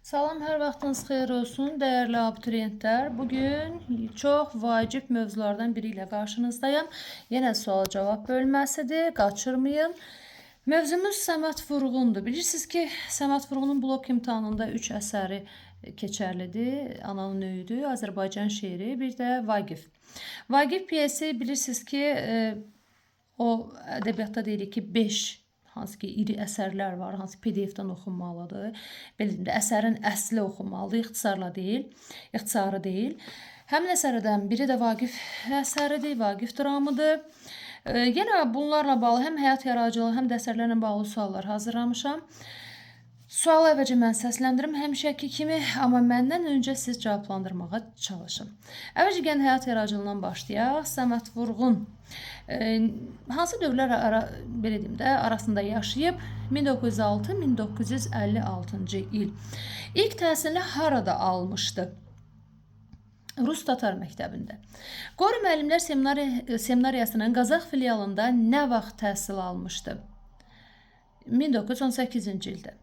Salam, hər vaxtınız xeyir olsun, dəyərli abituriyentlər. Bugün çox vacib mövzulardan biri ilə qarşınızdayım. Yenə sual-cavab bölməsidir, qaçırmayın. Mövzumuz Səməd Vurğundur. Bilirsiniz ki, Səməd Vurğunun blok imtahanında 3 əsəri keçərlidir. Ananın öyüdü, Azərbaycan şeiri, bir də Vaqif. Vaqif piyesi bilirsiniz ki, o ədəbiyyatda deyirik ki, 5 hansı ki iri əsərlər var, hansı PDF-dən oxunmalıdır. Belə deyim də, əsərin əsli oxunmalıdır, ixtisarı deyil. Həmin əsərdən biri də Vaqif əsəridir, Vaqif dramıdır. Yenə bunlarla bağlı həm həyat yaradıcılığı, həm də əsərlərlə bağlı suallar hazırlamışam. Sualı əvvəlcə mən səsləndirim həmişəki kimi, amma məndən öncə siz cavablandırmağa çalışın. Əvvəlcə gəlin həyat yaradıcılığından başlayaq. Səməd Vurğun hansı dövrlər belə deyim də, arasında yaşayıb? 1906-1956-cı il. İlk təhsilini harada almışdı? Rus Tatar məktəbində. Qori müəllimlər seminariyasının Qazax filialında nə vaxt təhsil almışdı? 1918-ci ildə.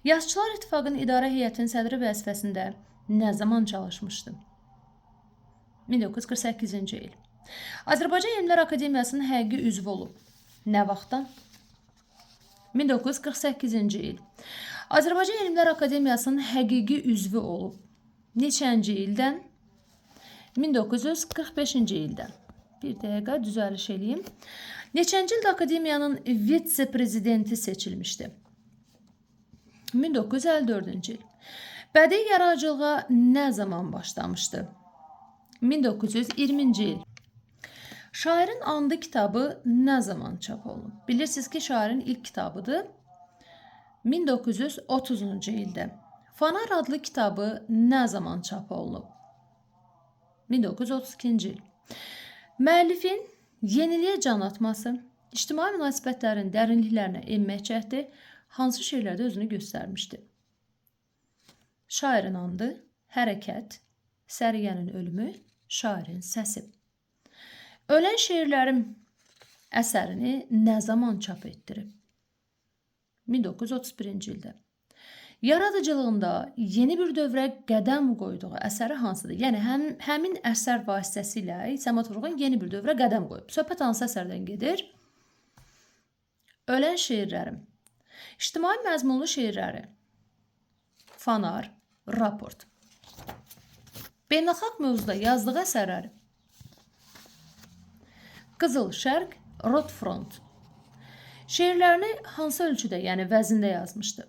Yazıçılar İttifaqının idarə heyətinin sədri vəzifəsində nə zaman çalışmışdı? 1948-ci il. Azərbaycan Elmlər Akademiyasının həqiqi üzvü olub. Nə vaxtdan? 1948-ci il. Azərbaycan Elmlər Akademiyasının həqiqi üzvü olub. Neçənci ildən? 1945-ci ildən. Bir dəqiqə düzəliş eləyim. Neçənci ildə Akademiyanın vitse-prezidenti seçilmişdi? 1954-cü il. Bədii yaradıcılığa nə zaman başlamışdı? 1920-ci il. Şairin Andı kitabı nə zaman çap olunub? Bilirsiniz ki, şairin ilk kitabıdır. 1930-cu ildə. Fanar adlı kitabı nə zaman çap olunub? 1932-ci il. Müəllifin yeniliyə can atması, ictimai münasibətlərin dərinliklərinə enmək cəhdi hansı şeylərdə özünü göstərmişdi? Şairin Andı, Hərəkət, Səriyyənin ölümü, Şairin səsi. Ölən şeirlərim əsərini nə zaman çap etdirib? 1931-ci ildə. Yaradıcılığında yeni bir dövrə qədəm qoyduğu əsəri hansıdır? Yəni, həmin əsər vasitəsilə Səməd Vurğun yeni bir dövrə qədəm qoyub. Söhbət hansı əsərdən gedir? Ölən şeirlərim. İctimai məzmunlu şeirləri. Fanar, Raport. Beynəlxalq mövzuda yazdığı əsərləri. Qızıl Şərq, Rot Front. Şeirlərini hansı ölçüdə, yəni vəzində yazmışdı?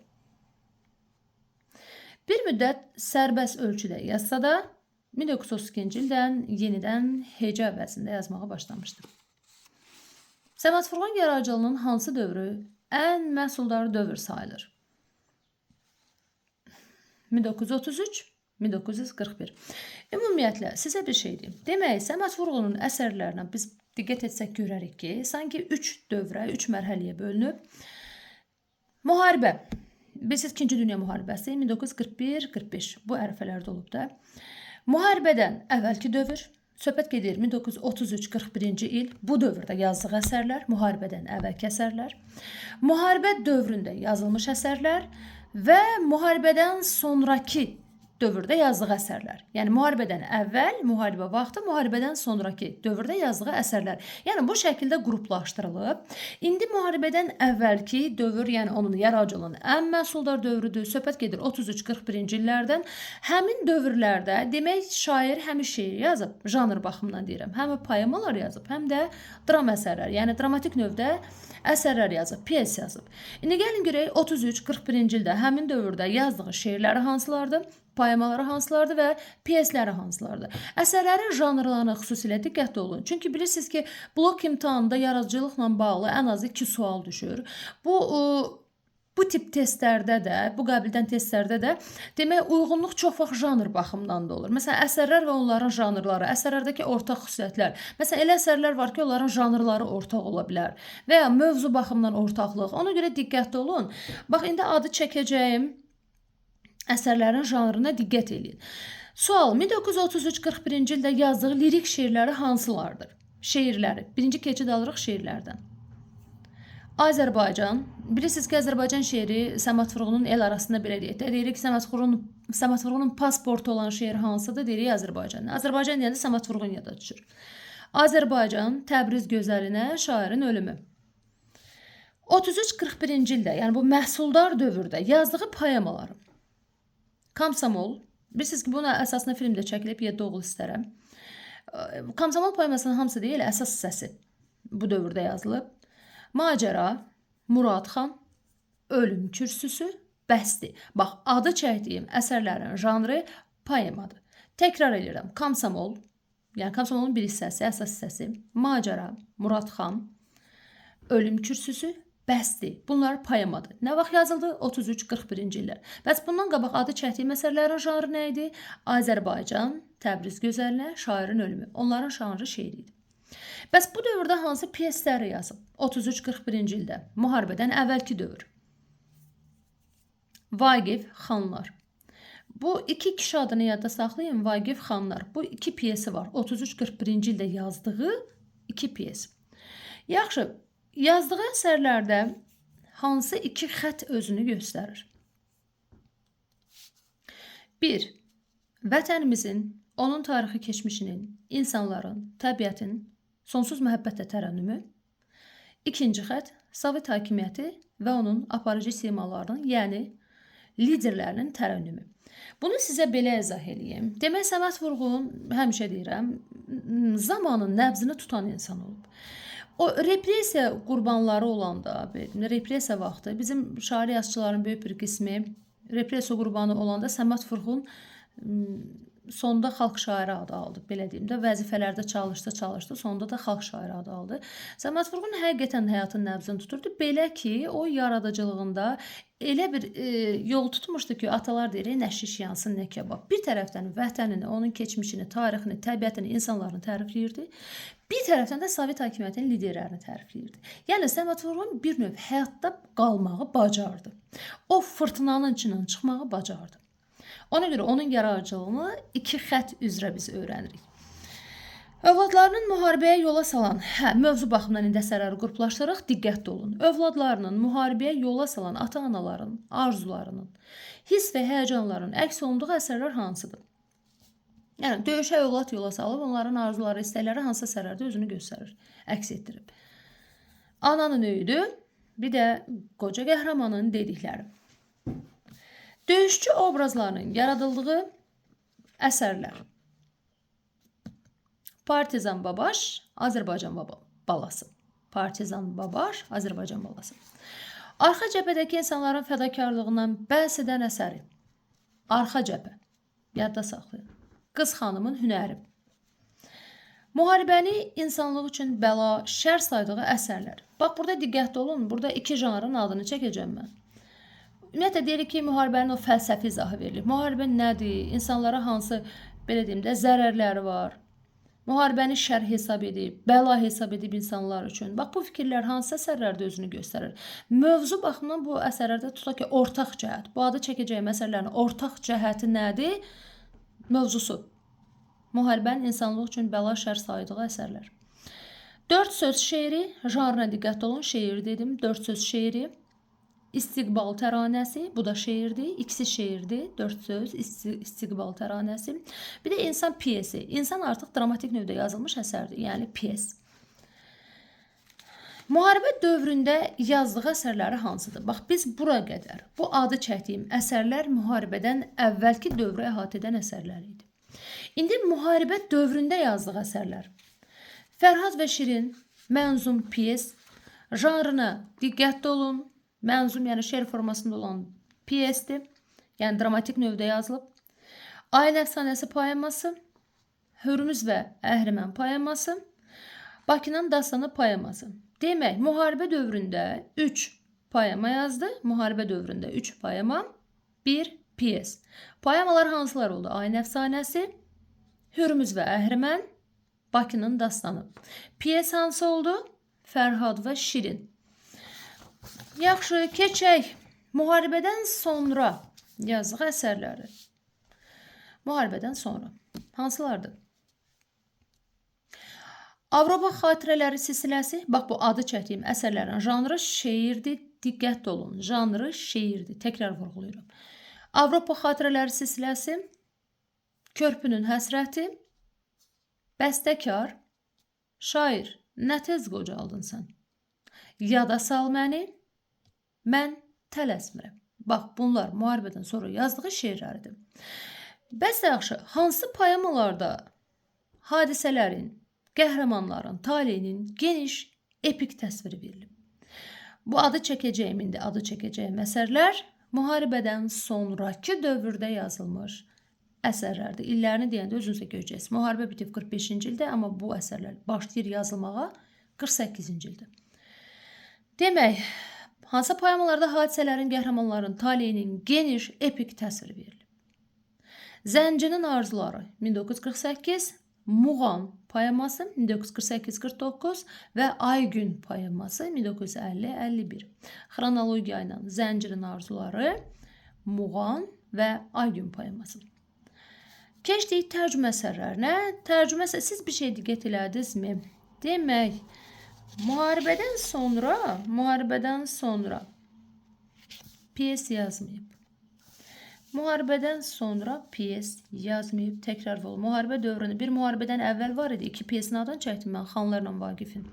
Bir müddət sərbəst ölçüdə yazsa da, 1932-ci ildən yenidən hecə vəzində yazmağa başlamışdı. Səməd Vurğun yaradıcılığının hansı dövrü ən məhsuldar dövr sayılır? 1933-1941. Ümumiyyətlə, sizə bir şey deyim. Demək, Səməd Vurğunun əsərlərinə biz diqqət etsək görərik ki, sanki 3 dövrə, 3 mərhələyə bölünüb. Müharibə. Bilirsiniz, 2-ci Dünya müharibəsi 1941-45. Bu ərəfələrdə olub da. Müharibədən əvvəlki dövr. Söhbət gedir 1933-41-ci il. Bu dövrdə yazdığı əsərlər, müharibədən əvvəlki əsərlər. Müharibə dövründə yazılmış əsərlər və müharibədən sonraki dövrdə yazdığı əsərlər. Yəni, müharibədən əvvəl, müharibə vaxtı, müharibədən sonraki dövrdə yazdığı əsərlər. Yəni, bu şəkildə qruplaşdırılıb. İndi müharibədən əvvəlki dövr, yəni onun yaradıcılığının ən məhsuldar dövrüdür. Söhbət gedir 33-41-ci illərdən. Həmin dövrlərdə demək, şair həm şeir yazıb, janr baxımından deyirəm, həm poemalar yazıb, həm də dram əsərlər, yəni dramatik növdə əsərlər yazıb, piyes yazıb. İndi gəlin görək 33-41-ci ildə həmin dövrdə yazdığı şeirləri hansılardır? Poemaları hansılardır və piyesləri hansılardır? Əsərlərin janrlarına xüsusilə diqqətli olun. Çünki bilirsiniz ki, blok imtahanında yaradıcılıqla bağlı ən azı 2 sual düşür. Bu tip testlərdə də, bu qabildən testlərdə də demək, uyğunluq çox vaxt janr baxımından da olur. Məsələn, əsərlər və onların janrları, əsərlərdəki ortaq xüsusiyyətlər. Məsələn, elə əsərlər var ki, onların janrları ortaq ola bilər və ya mövzu baxımından ortaqlıq. Ona görə diqqətli olun. Bax, indi adı çəkəcəyim əsərlərin janrına diqqət edin. Sual, 1933-41-ci ildə yazdığı lirik şeirləri hansılardır? Şeirləri. Birinci keçid alırıq şeirlərdən. Azərbaycan. Bilirsiniz ki, Azərbaycan şeiri Səməd Vurğunun el arasında belə deyək də. Deyirik ki, Səməd Vurğunun pasportu olan şeir hansıdır? Deyirik Azərbaycan. Azərbaycan deyəndə Səməd Vurğun yada düşür. Azərbaycan, Təbriz gözəlinə, şairin ölümü. 33-41-ci ildə, yəni bu məhsuldar dövrdə yazdığı poemaları. Komsomol. Bilirsiniz ki, buna əsasında film də çəkilib, 7 oğul istərəm. Komsomol poemasının hamısı deyil, əsas hissəsi bu dövrdə yazılıb. Macəra, Muradxan, Ölüm kürsüsü, Bəsdir. Bax, adı çəkdiyim əsərlərin janrı poemadır. Təkrar edirəm. Komsomol, yəni Komsomolun bir hissəsi, əsas hissəsi. Macəra, Muradxan, Ölüm kürsüsü, Bəsdir. Bunlar poemadır. Nə vaxt yazıldı? 33-41-ci illər. Bəs bundan qabaq adı çəkdiyim əsərlərin janrı nə idi? Azərbaycan, Təbriz gözəlinə, şairin ölümü. Onların janrı şeir idi. Bəs bu dövrdə hansı pyesləri yazıb? 33-41-ci ildə. Müharibədən əvvəlki dövr. Vaqif xanlar. Bu iki kişi adını yadda saxlayın. Vaqif xanlar. Bu iki pyesi var. 33-41-ci ildə yazdığı iki pyes. Yaxşı, yazdığı əsərlərdə hansı iki xətt özünü göstərir? 1. Vətənimizin, onun tarixi keçmişinin, insanların, təbiətin sonsuz məhəbbətlə tərənnümü. 2-ci xətt, Sovet hakimiyyəti və onun aparıcı simalarının, yəni liderlərinin tərənnümü. Bunu sizə belə izah edeyim. Demək, Səməd Vurğun, həmişə deyirəm, zamanın nəbzini tutan insan olub. O repressiya qurbanları olanda, repressiya vaxtı bizim şair yazıçıların böyük bir qismi repressiya qurbanı olanda Səməd Vurğun sonda xalq şairi adı aldı. Belə deyim də, vəzifələrdə çalışdı, sonda da xalq şairi adı aldı. Səməd Vurğun həqiqətən həyatın nəbzini tuturdu. Belə ki, o yaradıcılığında elə bir yol tutmuşdu ki, atalar deyir, nə şiş yansın, nə kebab. Bir tərəfdən vətənini, onun keçmişini, tarixini, təbiətini, insanlarını tərifləyirdi. Bir tərəfdən də Sovet hakimiyyətinin liderlərini tərifləyirdi. Yəni Səməd Vurğun bir növ həyatda qalmağı bacardı. O fırtınanın içindən çıxmağı bacardı. Ona görə onun yaradıcılığını iki xətt üzrə biz öyrənirik. Övladlarının müharibəyə yola salan, mövzu baxımından indi əsərləri qruplaşdırırıq, diqqətli olun. Övladlarının müharibəyə yola salan ata-anaların, arzularının, hiss və həyəcanların əks olunduğu əsərlər hansıdır? Yəni, döyüşə övlad yola salıb, onların arzuları, istəkləri hansı əsərlərdə özünü göstərir, əks etdirib. Ananın öyüdü, bir də qoca qəhrəmanın dedikləri. Döyüşçü obrazlarının yaradıldığı əsərlər. Partizan Babaş, Azərbaycan balası. Partizan Babaş, Azərbaycan balası. Arxa cəbhədəki insanların fədakarlığından bəhs edən əsəri. Arxa cəbhə. Yadda saxlayın. Qız xanımın hünəri. Müharibəni insanlıq üçün bəla, şər saydığı əsərlər. Bax, burada diqqətli olun. Burada iki janrın adını çəkəcəm mən. Ümumiyyətlə, deyirik ki, müharibənin o fəlsəfi izahı verilir. Müharibə nədir? İnsanlara hansı, belə deyim də, zərərləri var? Müharibəni şər hesab edib, bəla hesab edib insanlar üçün. Bax, bu fikirlər hansı əsərlərdə özünü göstərir? Mövzu baxımından bu əsərlərdə tutaq ki, ortaq cəhət. Bu adı çəkəcəyim əsərlərin ortaq cəhəti nədir? Mövzusu. Müharibənin insanlıq üçün bəla, şər saydığı əsərlər. 4 söz şeiri, janrına diqqətli olun, şeir dedim, 4 söz şeiri. İstiqbal təranəsi, bu da şeirdir, ikisi şeirdir, 4 söz, İstiqbal təranəsi. Bir də insan piyesi, insan artıq dramatik növdə yazılmış əsərdir, yəni piyes. Müharibə dövründə yazdığı əsərləri hansıdır? Bax, biz bura qədər, bu adı çəkdiyim əsərlər müharibədən əvvəlki dövrü əhatə edən əsərlər idi. İndi müharibə dövründə yazdığı əsərlər. Fərhad və Şirin, mənzum piyes, janrına diqqətli olun. Mənzum, yəni şeir formasında olan piyesdir. Yəni dramatik növdə yazılıb. Ailə əfsanəsi poeması, Hürmüz və Əhrimən poeması, Bakının dastanı poeması. Demək, müharibə dövründə 3 poema yazdı. Müharibə dövründə 3 poema, 1 piyes. Poemalar hansılar oldu? Ailə əfsanəsi, Hürmüz və Əhrimən, Bakının dastanı. Piyes hansı oldu? Fərhad və Şirin. Yaxşı, keçək. Müharibədən sonra yazdığı əsərləri. Müharibədən sonra. Hansılardır? Avropa Xatirələri silsiləsi, bax bu adı çəkdiyim əsərlərin janrı şeirdir, diqqətli olun. Janrı şeirdir. Təkrar vurğulayıram. Avropa Xatirələri silsiləsi, Körpünün həsrəti, Bəstəkar, Şair, nə tez qocaldın sən? Yada sal məni, mən tələsmirəm. Bax, bunlar müharibədən sonra yazdığı şeirləridir. Bəs yaxşı, hansı poemalarda hadisələrin, qəhrəmanların, taleyinin geniş, epik təsviri verilib? Bu adı çəkəcəyim əsərlər müharibədən sonraki dövrdə yazılmış əsərlərdir. İllərini deyəndə özünüzə görəcəksiniz. Müharibə bitib 45-ci ildə, amma bu əsərlər başlayır yazılmağa 48-ci ildə. Demək, hansı poemalarda hadisələrin, qəhrəmanların, taleyinin geniş, epik təsviri verilib? Zəncinin arzuları 1948, Muğan poeması 1948-49 və Aygün poeması 1950-51. Xronologiya ilə Zəncirin arzuları, Muğan və Aygün poeması. Keçdik tərcümə əsərlərinə. Tərcümə əsərləri, siz bir şey diqqət elədinizmi? Demək, müharibədən sonra piyes yazmayıb. Müharibədən sonra piyes yazmayıb, təkrar olub. Müharibə dövründə bir müharibədən əvvəl var idi. 2 piyesin adını çəkdim mən, Xanlarla Vaqifin.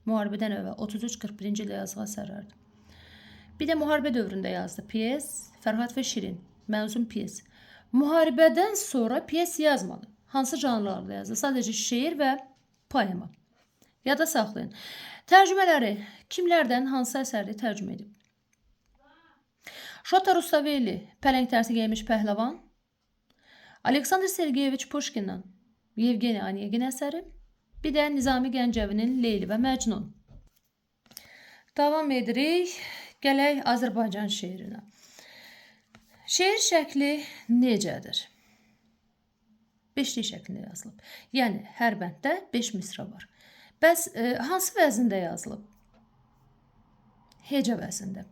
Müharibədən əvvəl 33-41-ci ildə yazdığı əsərlərdir. Bir də müharibə dövründə yazdı piyes, Fərhad və Şirin, mənzum piyes. Müharibədən sonra piyes yazmadı. Hansı janrlarda yazdı? Sadəcə şeir və poema. Yada saxlayın. Tərcümələri kimlərdən hansı əsərdə tərcümə edib? Şota Rustavelli, Pələng tərsi geymiş pəhləvan. Aleksandr Sergeyeviç Pushkin'dan Yevgeni Onegin əsəri. Bir də Nizami Gəncəvinin Leyli və Məcnun. Davam edirik. Gələk Azərbaycan şeirinə. Şeir şəkli necədir? Beşlik şəklində yazılıb. Yəni, hər bənddə 5 misra var. Bəs hansı vəzində yazılıb? Hecə vəzində.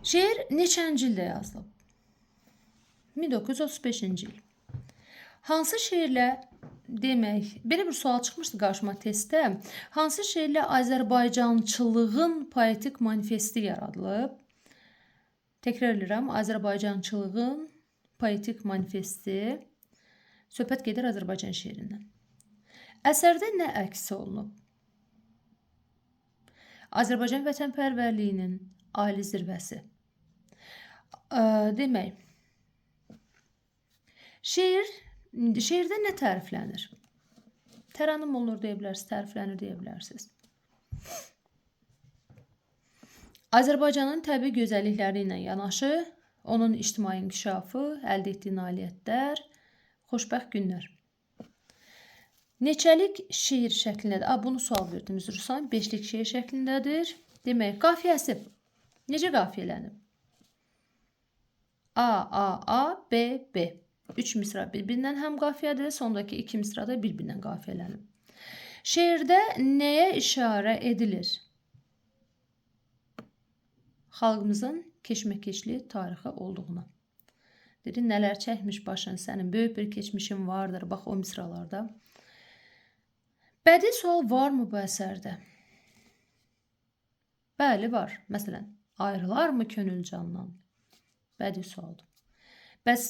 Şeir neçənci ildə yazılıb? 1935-ci il. Hansı şeirlə, demək, belə bir sual çıxmışdı qarşıma testdə. Hansı şeirlə Azərbaycançılığın poetik manifesti yaradılıb? Təkrar edirəm, Azərbaycançılığın poetik manifesti. Söhbət gedir Azərbaycan şeirindən. Əsərdə nə əks olunub? Azərbaycan vətənpərvərliyinin ali zirvəsi. Demək, şeirdə nə təriflənir? Təranüm olunur deyə bilərsiniz, təriflənir deyə bilərsiniz. Azərbaycanın təbii gözəllikləri ilə yanaşı, onun ictimai inkişafı, əldə etdiyi nailiyyətlər, xoşbəxt günlər. Neçəlik şeir şəklindədir? Bunu sual verdim, üzr istəyirəm. 5lik şeir şəklindədir. Demək, qafiyəsi necə qafiyələnib? A, B, B. 3 misra bir-birindən həm qafiyədir, sondakı 2 misra da bir-birindən qafiyələnib. Şeirdə nəyə işarə edilir? Xalqımızın keşməkeşli tarixi olduğuna. Dedi, nələr çəkmiş başın, sənin böyük bir keçmişin vardır, bax o misralarda. Bədii sual varmı bu əsərdə? Bəli, var. Məsələn, ayrılar mı könül candan? Bədii sualdır. Bəs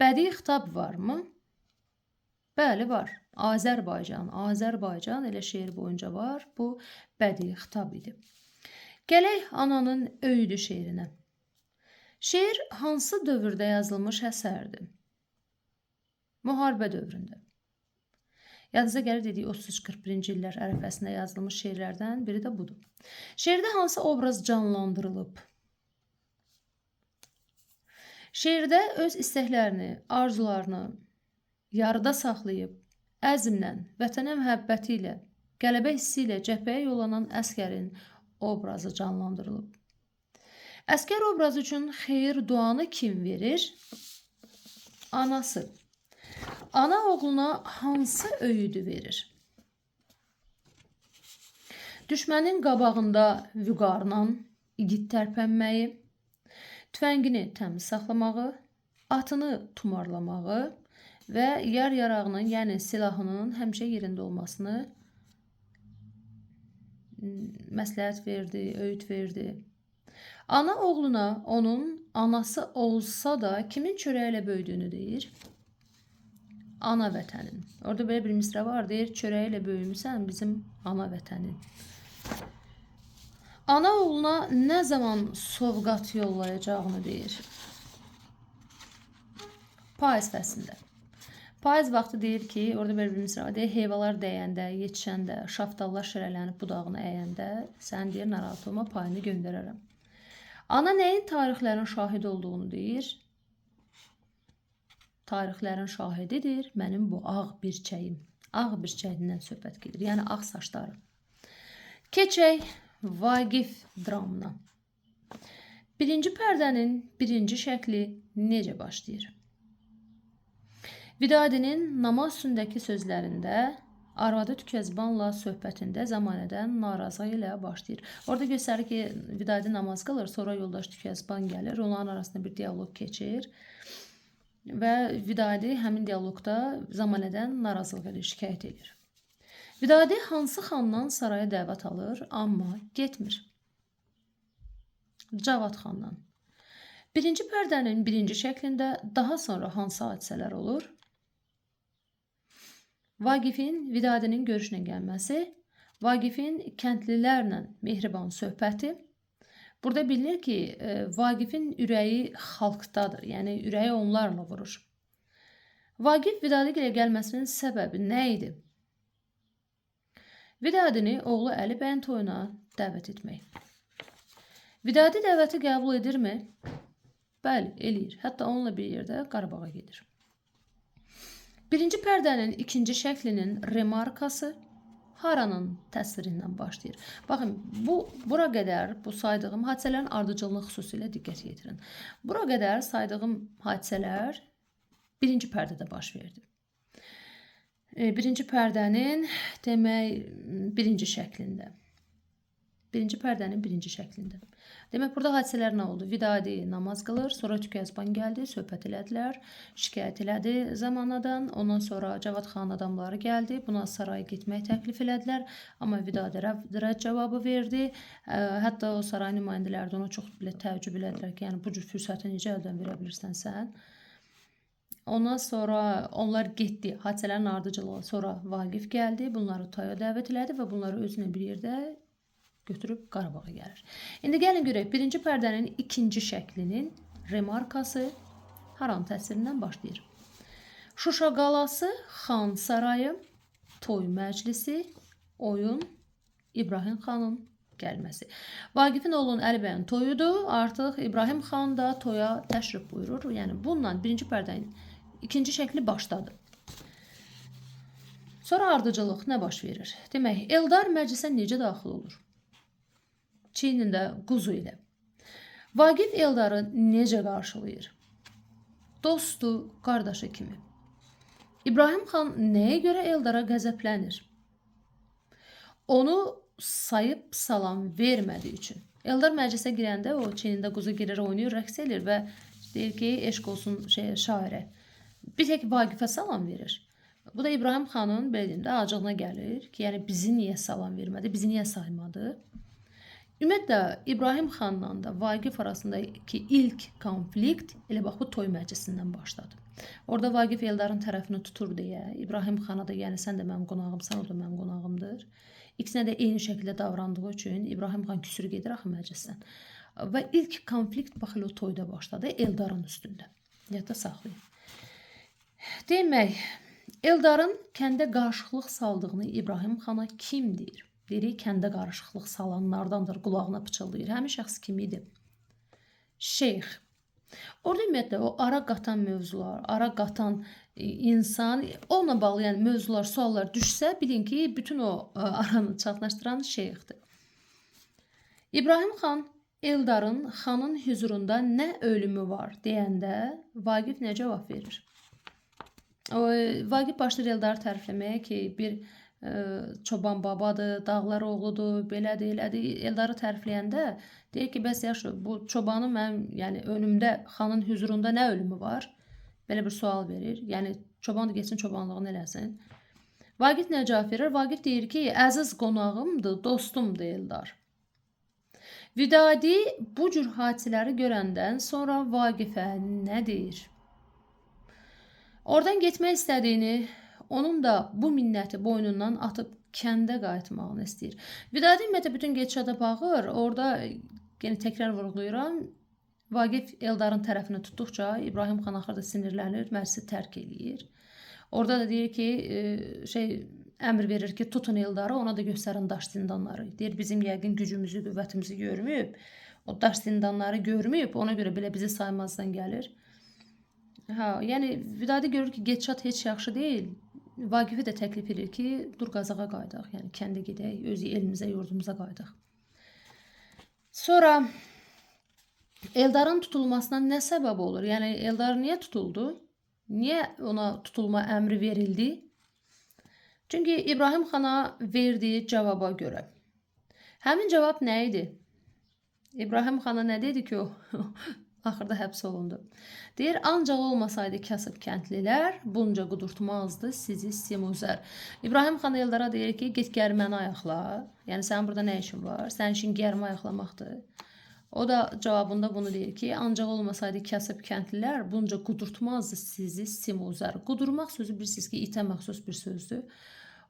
bədii xitab varmı? Bəli, var. Azərbaycan elə şeir boyunca var. Bu bədii xitab idi. Gələk ananın öyüdü şeirinə. Şeir hansı dövrdə yazılmış əsərdir? Müharibə dövründə. Yadınıza gəlir dedik 33-41-ci illər ərəfəsində yazılmış şeirlərdən biri də budur. Şeirdə hansı obraz canlandırılıb? Şeirdə öz istəklərini, arzularını yarıda saxlayıb, əzmlə, vətənə məhəbbəti ilə, qələbə hissi ilə cəbhəyə yollanan əsgərin obrazı canlandırılıb. Əsgər obrazı üçün xeyir duanı kim verir? Anası. Ana oğluna hansı öyüdü verir? Düşmənin qabağında vüqarla igid tərpənməyi, tüfəngini təmiz saxlamağı, atını tumarlamağı və yar yarağının, yəni silahının həmişə yerində olmasını məsləhət verdi, öğüt verdi. Ana oğluna onun anası olsa da kimin çörəyilə böyüdüyünü deyir? Ana vətənin. Orada belə bir misra var, deyir çörəyilə böyümüsən bizim ana vətənin. Ana oğluna nə zaman sovqat yollayacağını deyir. Payız fəslində. Payız vaxtı deyir ki, orada belə bir misra var, deyir heyvalar dəyəndə, yetişəndə, şaftallar şirələnib budağını əyəndə sən deyir narahat olma, payını göndərərəm. Ana nəyin tarixlərin şahidi olduğunu deyir? Tarixlərin şahididir mənim bu ağ birçəyim. Ağ birçəyindən söhbət gedir, yəni ağ saçları. Keçək Vaqif dramına. Birinci pərdənin birinci şəkli necə başlayır? Vidadinin namaz üstündəki sözlərində arvadı Tükyazbanla söhbətində zamanədən narazı ilə başlayır. Orada göstərir ki, Vidadi namaz qılır, sonra yoldaş Tükyazban gəlir, onların arasında bir diyaloq keçir və Vidadi həmin dialoqda zamanədən narazılıq edir, şikayət edir. Vidadi hansı xandan saraya dəvət alır, amma getmir. Cavad xandan. Birinci pərdənin birinci şəklində daha sonra hansı hadisələr olur? Vaqifin Vidadinin görüşünə gəlməsi, Vaqifin kəndlilərlə mehriban söhbəti. Burada bilinir ki, Vaqifin ürəyi xalqdadır, yəni ürəyi onlarla vurur. Vaqif Vidadi ilə gəlməsinin səbəbi nə idi? Vidadini oğlu Əli bəyin toyuna dəvət etmək. Vidadi dəvəti qəbul edirmi? Bəli, eləyir. Hətta onunla bir yerdə Qarabağa gedir. Birinci pərdənin ikinci şəklinin remarkası haranın təsvirindən başlayır. Baxın, bura qədər bu saydığım hadisələrin ardıcıllığına xüsusilə diqqət yetirin. Bura qədər saydığım hadisələr birinci pərdədə baş verdi. Birinci pərdənin demək birinci şəklində. Birinci pərdənin birinci şəklində. Demək, burada hadisələr nə oldu? Vidadi namaz qılır, sonra Tükyazban gəldi, söhbət elədilər, şikayət elədi zamanadan. Ondan sonra Cavad xan adamları gəldi, buna saraya getmək təklif elədilər. Amma Vidadi rədd cavabı verdi. Hətta o saray nümayəndələri də ona çox təəccüb elədilər ki, yəni bu cür fürsəti necə əldən verə bilirsən sən? Ondan sonra onlar getdi, hadisələrin ardıcılığı. Sonra Vaqif gəldi, bunları toya dəvət elədi və bunları özünə bir yerdə götürüb Qarabağa gəlir. İndi gəlin görək, birinci pərdənin ikinci şəklinin remarkası haranın təsirindən başlayır. Şuşa qalası, xan sarayı, toy məclisi, oyun, İbrahim xanın gəlməsi. Vaqifin oğlunun Əli bəyin toyudur, artıq İbrahim xan da toya təşrif buyurur. Yəni bununla birinci pərdənin ikinci şəkli başladı. Sonra ardıcılıq nə baş verir? Demək, Eldar məclisə necə daxil olur? Çiynində quzu ilə. Vaqif Eldarı necə qarşılayır? Dostu, qardaşı kimi. İbrahim xan nəyə görə Eldara qəzəblənir? Onu sayıb salam vermədiyi üçün. Eldar məclisə girəndə o çiynində quzu girir, oynayır, rəqs edir və deyir ki, eşq olsun şairə. Bir tək Vaqifə salam verir. Bu da İbrahim xanın belə deyim də acığına gəlir ki, yəni bizi niyə salam vermədi, bizi niyə saymadı? Ümumiyyətlə İbrahim xanla da Vaqif arasındakı ilk konflikt elə bax bu toy məclisindən başladı. Orada Vaqif Eldarın tərəfini tutur deyə İbrahim xana da, yəni sən də mənim qonağımsan, o da mənim qonağımdır. İkisinə də eyni şəkildə davrandığı üçün İbrahim xan küsür gedir axı məclisdən. Və ilk konflikt bax elə o toyda başladı Eldarın üstündə. Yadda saxlayın. Demək, Eldarın kəndə qarışıqlıq saldığını İbrahim xana kim deyir? Deyir, kəndə qarışıqlıq salanlardandır, qulağına pıçıldayır. Həmin şəxs kim idi? Şeyx. Orada ümumiyyətlə o ara qatan mövzular, ara qatan insan, onunla bağlı yəni mövzular, suallar düşsə, bilin ki, bütün o aranı çatlaşdıran şeyxdir. İbrahim xan Eldarın xanın hüzurunda nə ölümü var deyəndə Vaqif nə cavab verir? Vaqif başlayır Eldarı tərifləməyə ki, bir çoban babadır, dağlar oğludur, belədir, elədir. Eldarı tərifləyəndə deyir ki, bəs yaxşı, bu çobanın mənim, yəni önümdə, xanın hüzurunda nə ölümü var? Belə bir sual verir. Yəni çoban da geçsin çobanlığını eləsin. Vaqif nə cavab verir? Vaqif deyir ki, əziz qonağımdır, dostumdur Eldar. Vidadi bu cür hadisələri görəndən sonra Vaqifə nə deyir? Oradan getmək istədiyini, onun da bu minnəti boynundan atıb kəndə qayıtmağını istəyir. Vidadi ümumiyyətlə bütün gedişata baxır. Orada yenə təkrar vurğulayıram. Vaqif Eldarın tərəfini tutduqca İbrahim xan axırda sinirlənir, məclisi tərk eləyir. Orada da deyir ki, əmr verir ki, tutun Eldarı, ona da göstərin daş zindanları. Deyir, bizim yəqin gücümüzü, qüvvətimizi görməyib, o daş zindanları görməyib, ona görə belə bizi saymazdan gəlir. Yəni Vidadi görür ki, gedişat heç yaxşı deyil. Vaqifi də təklif edir ki, dur qazağa qaydaq, yəni kəndə gedək, öz elimizə, yurdumuza qaydaq. Sonra Eldarın tutulmasına nə səbəb olur? Yəni Eldar niyə tutuldu? Niyə ona tutulma əmri verildi? Çünki İbrahim xana verdiyi cavaba görə. Həmin cavab nə idi? İbrahim xana nə dedi ki, o axırda həbs olundu. Deyir, ancaq olmasaydı kasıb kəndlilər, bunca qudurtmazdı sizi Simuzər. İbrahim xan Eldara deyir ki, get gərməni ayaqla. Yəni sənin burada nə işin var? Sənin işin gərmə ayaqlamaqdır. O da cavabında bunu deyir ki, ancaq olmasaydı kasıb kəndlilər, bunca qudurtmazdı sizi Simuzər. Qudurmaq sözü bilirsiniz ki, itə məxsus bir sözdür.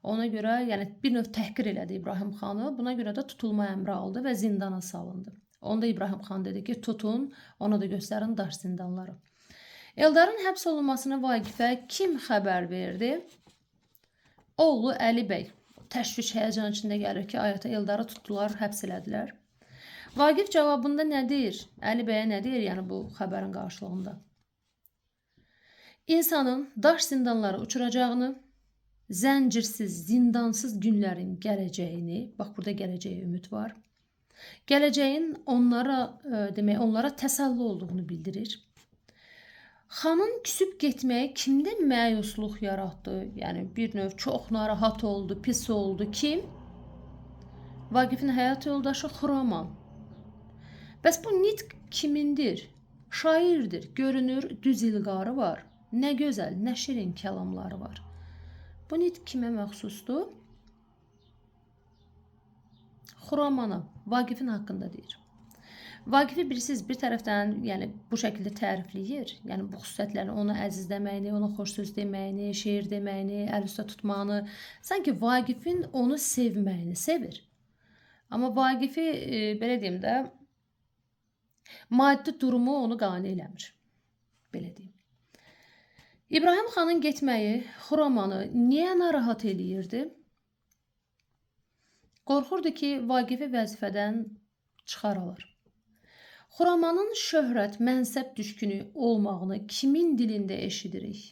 Ona görə, yəni bir növ təhqir elədi İbrahim xanı. Buna görə də tutulma əmri aldı və zindana salındı. Onda İbrahim xan dedi ki, tutun, ona da göstərin daş zindanları. Eldarın həbs olunmasını Vaqifə kim xəbər verdi? Oğlu Əli bəy. Təşviş, həyəcan içində gəlir ki, ayətə Eldarı tutdular, həbs elədilər. Vaqif cavabında nə deyir? Əli bəyə nə deyir, yəni bu xəbərin qarşılığında? İnsanın daş zindanları uçuracağını, zəncirsiz, zindansız günlərin gələcəyini, bax burada gələcəyə ümid var. Gələcəyin onlara təsəlli olduğunu bildirir. Xanın küsüb getməyi kimdə məyusluq yaratdı? Yəni bir növ çox narahat oldu, pis oldu. Kim? Vaqifin həyat yoldaşı Xuraman. Bəs bu nitq kimindir? Şairdir. Görünür, düz ilqarı var. Nə gözəl, nə şirin kəlamları var. Bu nitq kimə məxsusdur? Xuramana, Vaqifin haqqında deyir. Vaqifi bilirsiniz, bir tərəfdən yəni bu şəkildə tərifləyir. Yəni bu xüsusiyyətlərini ona əzizləməyini, ona xoş söz deməyini, şeir deməyini, əl üstə tutmağını, sanki Vaqifin onu sevməyini sevir. Amma Vaqifi, belə deyim də, maddi durumu onu qane eləmir. Belə deyim. İbrahim xanın getməyi Xuramanı niyə narahat eləyirdi? Qorxurdu ki, Vaqifi vəzifədən çıxaralar. Xuramanın şöhrət, mənsəb düşkünü olmağını kimin dilində eşidirik?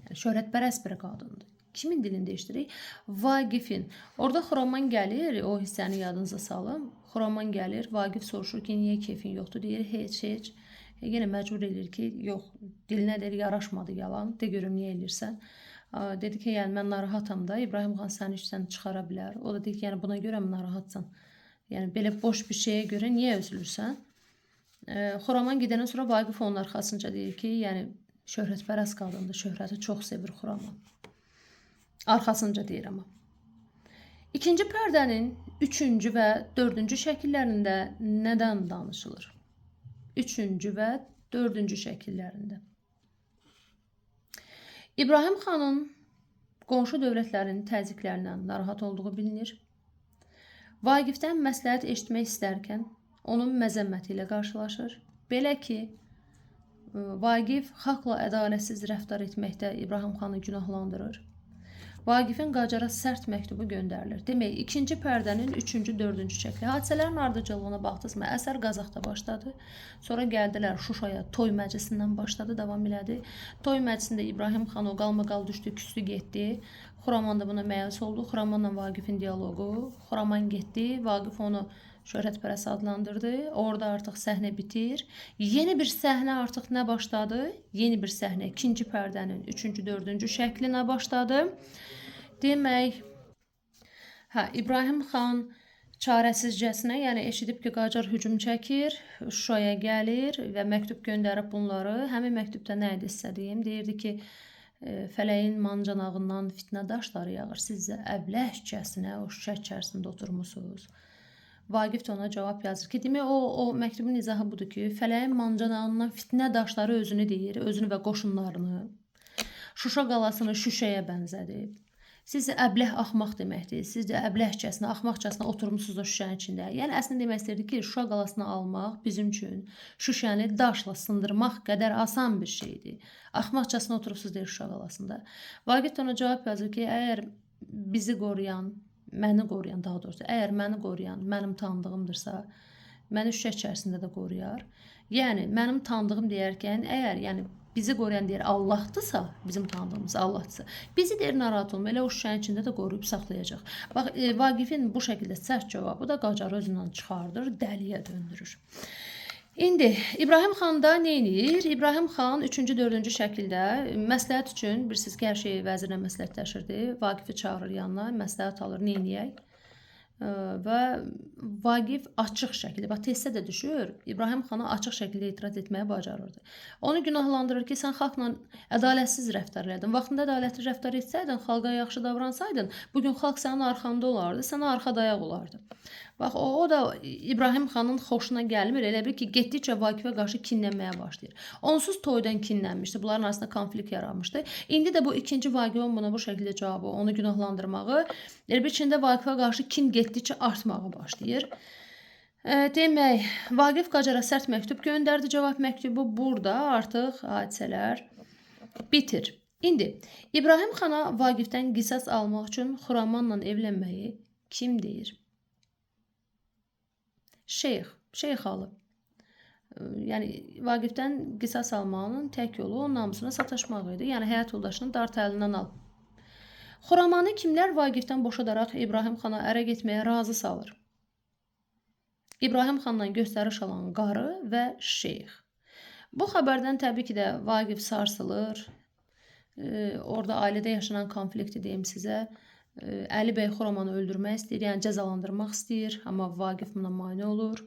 Yəni, şöhrətpərəst bir qadındır. Kimin dilində eşidirik? Vaqifin. Orada Xuraman gəlir, o hissəni yadınıza salın. Xuraman gəlir, Vaqif soruşur ki, niyə keyfin yoxdur? Deyir, heç. Yenə məcbur edir ki, yox, dilinə deyir, yaraşmadı yalan, de görüm niyə elirsən. Dedi ki, yəni mən narahatam da, İbrahim xan səni işdən çıxara bilər. O da dedi ki, yəni buna görə mi narahatsan? Yəni belə boş bir şeyə görə niyə üzülürsən? Xuraman gedəndən sonra Vaqif onun arxasınca deyir ki, yəni şöhrətpərəst qadındır, şöhrəti çox sevir Xuraman. Arxasınca deyir amma. İkinci pərdənin 3-cü və 4-cü şəkillərində nədən danışılır? 3-cü və 4-cü şəkillərində. İbrahim xanın qonşu dövlətlərin təzyiqlərindən narahat olduğu bilinir. Vaqifdən məsləhət eşitmək istərkən onun məzəmməti ilə qarşılaşır. Belə ki, Vaqif xalqla ədalətsiz rəftar etməkdə İbrahim xanı günahlandırır. Vaqifin Qacara sərt məktubu göndərilir. Demək, ikinci pərdənin 3-cü, 4-cü şəkli. Hadisələrin ardıcıllığına baxdınızmı? Əsər Qazaxda başladı. Sonra gəldilər Şuşaya, toy məclisindən başladı, davam elədi. Toy məclisində İbrahim xan o qalmaqal düşdü, küstü getdi. Xuraman da buna məyus oldu. Xuramanla Vaqifin dialoqu. Xuraman getdi, Vaqif onu şöhrətpərəst adlandırdı. Orada artıq səhnə bitir. Yeni bir səhnə artıq nə başladı? Yeni bir səhnə ikinci pərdənin 3-cü, 4-cü şəklinə başladı. Demək, İbrahim xan çarəsizcəsinə, yəni eşidib ki, Qacar hücum çəkir, Şuşaya gəlir və məktub göndərib bunları. Həmin məktubda nə idi istədiyim? Deyirdi ki, Fələyin mancanağından fitnə daşları yağır. Siz də əbləhcəsinə o şüşə içərisində oturmusunuz. Vaqif də ona cavab yazır ki, demək o məktubun izahı budur ki, fələyin mancanağından fitnə daşları özünü deyir, özünü və qoşunlarını. Şuşa qalasını şüşəyə bənzədib. Siz də əbləh axmaq deməkdir. Siz də əbləhcəsinə, axmaqcasına oturmusunuz o şüşənin içində. Yəni əslində demək istəyirdi ki, Şuşa qalasını almaq bizim üçün şüşəni daşla sındırmaq qədər asan bir şeydir. Axmaqcasına oturubsuz deyir Şuşa qalasında. Vaqif də ona cavab yazır ki, əgər bizi qoruyan, məni qoruyan daha doğrusu, əgər məni qoruyan mənim tanıdığımdırsa, məni şüşə içərisində də qoruyar. Yəni mənim tanıdığım deyərkən, əgər yəni bizi qoruyan deyir Allahdırsa, bizim tanıdığımız Allahdırsa, bizi deyir narahat olma, elə o şüşənin içində də qoruyub saxlayacaq. Bax, Vaqifin bu şəkildə sərt cavabı da Qacarı özündən çıxardır, dəliyə döndürür. İndi İbrahim xan da nə edir? İbrahim xan 3-cü, 4-cü şəkildə məsləhət üçün, bilirsiniz ki, hər şey vəzirlə məsləhətləşirdi. Vaqifi çağırır yanına, məsləhət alır, nə edək? Və Vaqif açıq şəkildə, bax testdə də düşür, İbrahim xana açıq şəkildə etiraz etməyi bacarırdı. Onu günahlandırır ki, sən xalqla ədalətsiz rəftar elədin. Vaxtında ədalətli rəftar etsəydin, xalqa yaxşı davransaydın, bugün xalq sənin arxanda olardı, sənə arxa dayaq olardı. Bax, o da İbrahim xanın xoşuna gəlmir. Elə bil ki, getdikcə Vaqifə qarşı kinlənməyə başlayır. Onsuz toydan kinlənmişdi. Bunların arasında konflikt yaranmışdı. İndi də bu ikinci Vaqifin buna bu şəkildə cavabı, onu günahlandırmağı, elə bil içində Vaqifə qarşı kin getdikcə artmağa başlayır. Demək, Vaqif Qacara sərt məktub göndərdi. Cavab məktubu burada artıq hadisələr bitir. İndi İbrahim xana Vaqifdən qisas almaq üçün Xuramanla evlənməyi kim deyir? Şeyx alıb. Yəni Vaqifdən qisas almağının tək yolu onun namusuna sataşmaq idi. Yəni həyat yoldaşını dart əlindən al. Xuramanı kimlər Vaqifdən boşadaraq İbrahim xana ərə getməyə razı salır? İbrahim xandan göstəriş alan qarı və şeyx. Bu xəbərdən təbii ki də Vaqif sarsılır. Orada ailədə yaşanan konflikti deyim sizə. Əli bəy Xuramanı öldürmək istəyir, yəni cəzalandırmaq istəyir, amma Vaqif buna mane olur.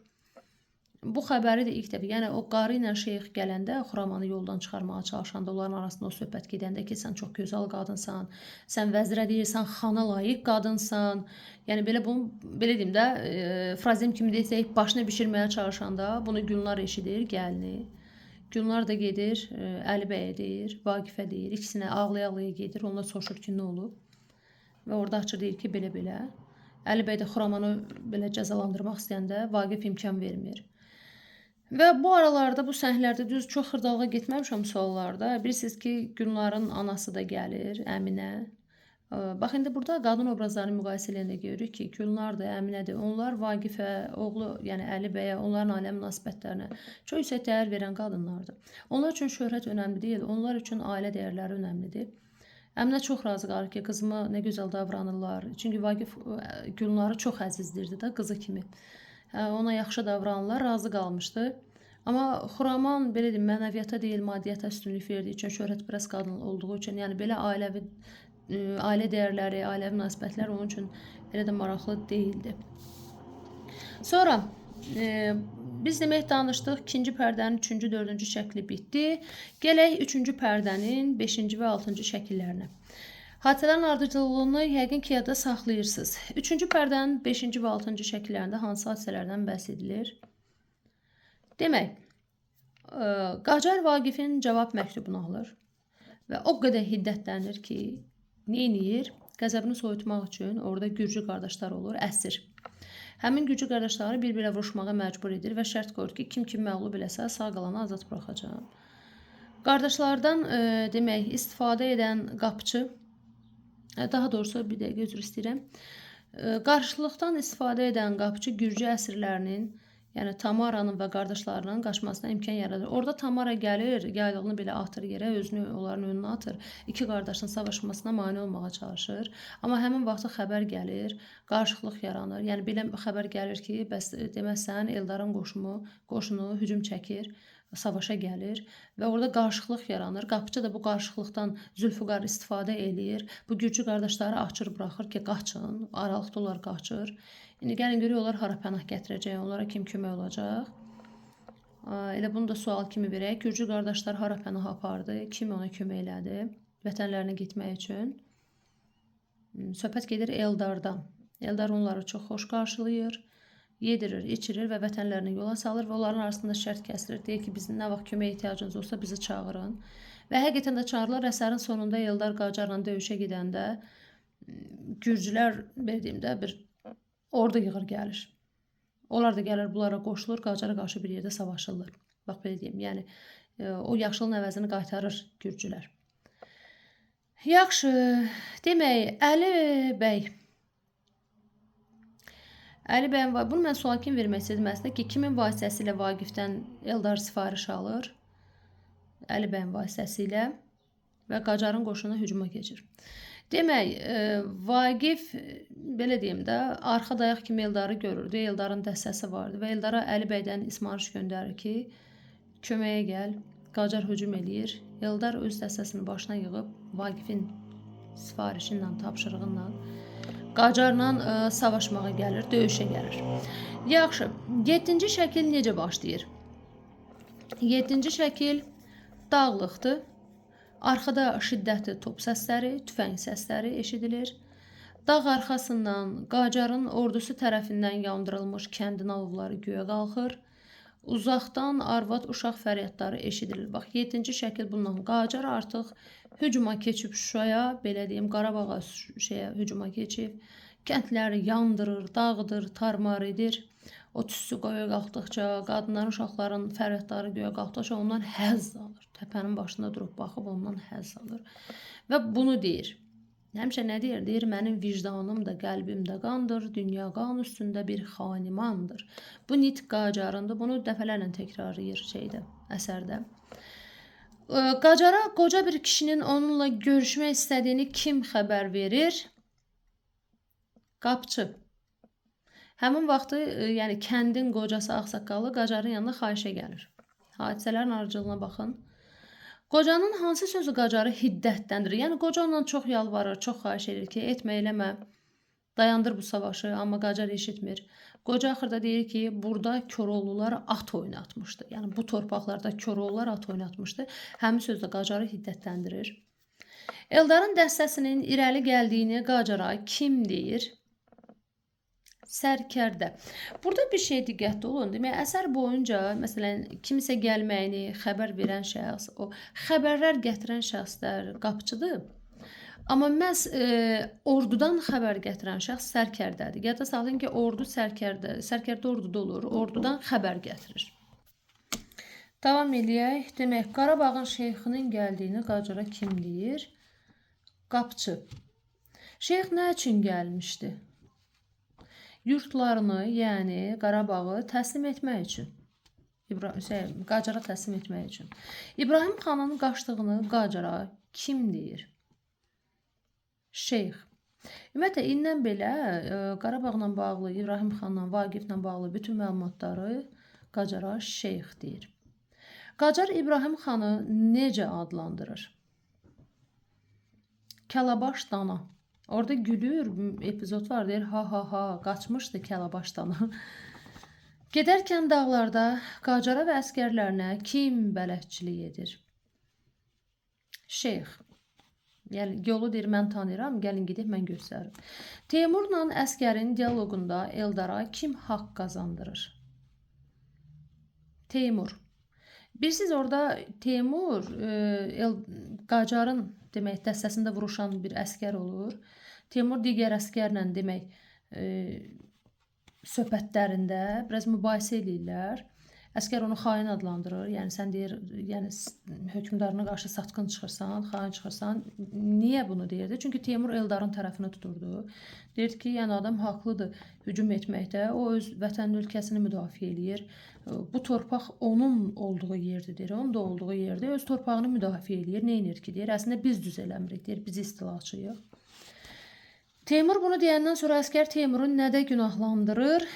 Bu xəbəri də ilk dəfə, yəni o qarı ilə şeyx gələndə, Xuramanı yoldan çıxarmağa çalışanda, onların arasında o söhbət gedəndə ki, sən çox gözəl qadınsan, sən vəzirə deyirsən, xana layiq qadınsan. Yəni belə deyim də, frazem kimi desək, başını bişirməyə çalışanda bunu Gülnar eşidir, gəlini. Gülnar da gedir, Əli bəyə deyir, Vaqifə deyir, ikisinə ağlaya-ağlaya gedir, onlar soruşur ki, nə olub? Və orada açır deyir ki, belə-belə. Əli bəy də Xuramanı belə cəzalandırmaq istəyəndə Vaqif imkan vermir. Və bu aralarda, bu səhnələrdə düz çox xırdalığa getməmişəm suallarda. Bilirsiniz ki, Gülnarın anası da gəlir, Əminə. Bax, indi burada qadın obrazlarını müqayisə edəndə görürük ki, Gülnar da, Əminədir. Onlar Vaqifə, oğlu, yəni Əli bəyə, onların ailə münasibətlərinə çox yüksək dəyər verən qadınlardır. Onlar üçün şöhrət önəmli deyil, onlar üçün ailə dəyərləri önəmlidir. Əminə çox razı qalır ki, qızıma nə gözəl davranırlar. Çünki Vaqif Gülnarı çox əzizdirdi də qızı kimi. Ona yaxşı davranırlar, razı qalmışdı. Amma Xuraman belə deyim, mənəviyyata deyil, maddiyyata üstünlük verdiyi üçün, şöhrətpərəst qadın olduğu üçün, yəni belə ailə dəyərləri, ailəvi münasibətlər onun üçün elə də maraqlı deyildi. Sonra biz demək danışdıq, 2-ci pərdənin 3-cü, 4-cü şəkli bitdi. Gələk 3-cü pərdənin 5-ci və 6-cı şəkillərinə. Hadisələrin ardıcıllığını yəqin ki, yadda saxlayırsınız. 3-cü pərdənin 5-ci və 6-cı şəkillərində hansı hadisələrdən bəhs edilir? Demək, Qacar Vaqifin cavab məktubunu alır və o qədər hiddətlənir ki, nə edir? Qəzəbini soyutmaq üçün orada Gürcü qardaşlar olur, əsir. Həmin Gürcü qardaşları bir-birə vuruşmağa məcbur edir və şərt qoyur ki, kim məğlub eləsə sağ qalanı azad buraxacaq. Qardaşlardan demək istifadə edən qapçı, daha doğrusu bir dəqiqə üzr istəyirəm. Qarşılıqdan istifadə edən qapçı Gürcü əsirlərinin, yəni Tamaranın və qardaşlarının qaçmasına imkan yaradır. Orada Tamara gəlir, yaylığını belə atır yerə, özünü onların önünə atır. İki qardaşın savaşmasına mane olmağa çalışır. Amma həmin vaxtı xəbər gəlir, qarışıqlıq yaranır. Yəni belə xəbər gəlir ki, bəs deməsən Eldarın qoşunu hücum çəkir, savaşa gəlir və orada qarışıqlıq yaranır. Qapıcı da bu qarışıqlıqdan Zülfüqar istifadə eləyir. Bu Gürcü qardaşları açır, buraxır ki, qaçın. Aralıqda onlar qaçır. İndi gəlin görək onlar hara pənah gətirəcək, onlara kim kömək olacaq. Elə bunu da sual kimi verək. Gürcü qardaşlar hara pənah apardı, kim ona kömək elədi? vətənlərinə getmək üçün. Söhbət gedir Eldardan. Eldar onları çox xoş qarşılayır, yedirir, içirir və vətənlərini yola salır və onların arasında şərt kəsilir. Deyir ki, bizim nə vaxt kömək ehtiyacınız olsa bizi çağırın. Və həqiqətən də çağırırlar. Əsərin sonunda Eldar Qacarla döyüşə gedəndə Gürcülər verdiyimdə bir ordu yığır gəlir. Onlar da gəlir bunlara qoşulur, Qacara qarşı bir yerdə savaşırlar. Bax belə deyim, yəni o yaxşılığın əvəzini qaytarır Gürcülər. Yaxşı, demək, Əli bəyin, bunu mən sual kim vermək istədim əslində ki, kimin vasitəsilə Vaqifdən Eldar sifariş alır? Əli bəyin vasitəsilə və Qacarın qoşunu hücuma keçir. Demək, Vaqif, belə deyim də, arxa dayaq kimi Eldarı görürdü, Eldarın dəstəsi vardı və Eldara Əli bəydən ismarış göndərir ki, köməyə gəl, Qacar hücum eləyir. Eldar öz dəstəsini başına yığıb, Vaqifin sifarişi ilə, tapşırığı ilə Qacarla savaşmağa gəlir, döyüşə gəlir. Yaxşı, 7-ci şəkil necə başlayır? 7-ci şəkil dağlıqdır. Arxada şiddətli top səsləri, tüfəng səsləri eşidilir. Dağ arxasından Qacarın ordusu tərəfindən yandırılmış kəndin alovları göyə qalxır. Uzaqdan arvad uşaq fəryadları eşidilir. Bax, 7-ci şəkil bundan. Qacar artıq hücuma keçib Şuşaya, belə deyim, Qarabağa hücuma keçib. Kəndləri yandırır, dağıdır, tarmar edir. O tüssü qoya qalxdıqca, qadınların, uşaqların fəryadları göyə qalxdıqca ondan həzz alır. Təpənin başında durub baxıb ondan həzz alır. Və bunu deyir. Həmişə nə deyir? Deyir, mənim vicdanım da, qəlbim də qandır, dünya qan üstündə bir xanimandır. Bu nitq Qacarındır. Bunu dəfələrlə təkrarlayır əsərdə. Qacara qoca bir kişinin onunla görüşmək istədiyini kim xəbər verir? Qapçı. Həmin vaxtı, yəni kəndin qocası ağsaqqalı Qacarın yanına xahişə gəlir. Hadisələrin arıcılığına baxın. Qocanın hansı sözü Qacarı hiddətləndirir? Yəni qoca ondan çox yalvarır, çox xahiş edir ki, etmə, eləmə, dayandır bu savaşı, amma Qacar eşitmir. Qoca axırda deyir ki, burada Koroğlular at oynatmışdı. Yəni bu torpaqlarda Koroğlular at oynatmışdı. Həmin söz də Qacarı hiddətləndirir. Eldarın dəstəsinin irəli gəldiyini Qacara kim deyir? Sərkərdə. Burada bir şey diqqətli olun. Demək, əsər boyunca, məsələn, kimisə gəlməyini xəbər verən şəxs, o xəbərlər gətirən şəxslər qapçıdır. Amma məhz ordudan xəbər gətirən şəxs sərkərdədir. Yadda salın ki, ordu sərkərdə orduda olur, ordudan xəbər gətirir. Davam eləyək. Demək, Qarabağın şeyxinin gəldiyini Qacara kim deyir? Qapçı. Şeyx nə üçün gəlmişdi? Yurtlarını, yəni Qarabağı təslim etmək üçün. Qacara təslim etmək üçün. İbrahim xanın qaçdığını Qacara kim deyir? Şeyx. Ümumiyyətlə, indən belə Qarabağla bağlı, İbrahim xanla, Vaqiflə bağlı bütün məlumatları Qacara şeyx deyir. Qacar İbrahim xanı necə adlandırır? Kəlabaş dana. Orada gülür, epizod var, deyir, ha, qaçmışdı Kəlabaşdana. Gedərkən dağlarda Qacara və əskərlərinə kim bələdçilik edir? Şeyx. Yəni, yolu deyir, mən tanıyıram, gəlin gedib, mən göstərim. Teymurla əskərin dialoqunda Eldara kim haqq qazandırır? Teymur. Bilirsiniz, orada Teymur Qacarın demək, dəstəsində vuruşan bir əskər olur. Teymur digər əskərlə demək, söhbətlərində biraz mübahisə edirlər. Əskər onu xain adlandırır. Yəni sən deyir, yəni hökmdarına qarşı satqın çıxırsan, xain çıxırsan. Niyə bunu deyirdi? Çünki Teymur Eldarın tərəfini tuturdu. Deyirdi ki, yəni adam haqlıdır hücum etməkdə. O öz vətən ölkəsini müdafiə eləyir. Bu torpaq onun olduğu yerdir, deyir. Onun da olduğu yerdə öz torpağını müdafiə eləyir. Nə edir ki, deyir. Əslində biz düz eləmirik, deyir. Biz istilaçıyıq. Teymur bunu deyəndən sonra əskər Teymurun nədə günahlandırır?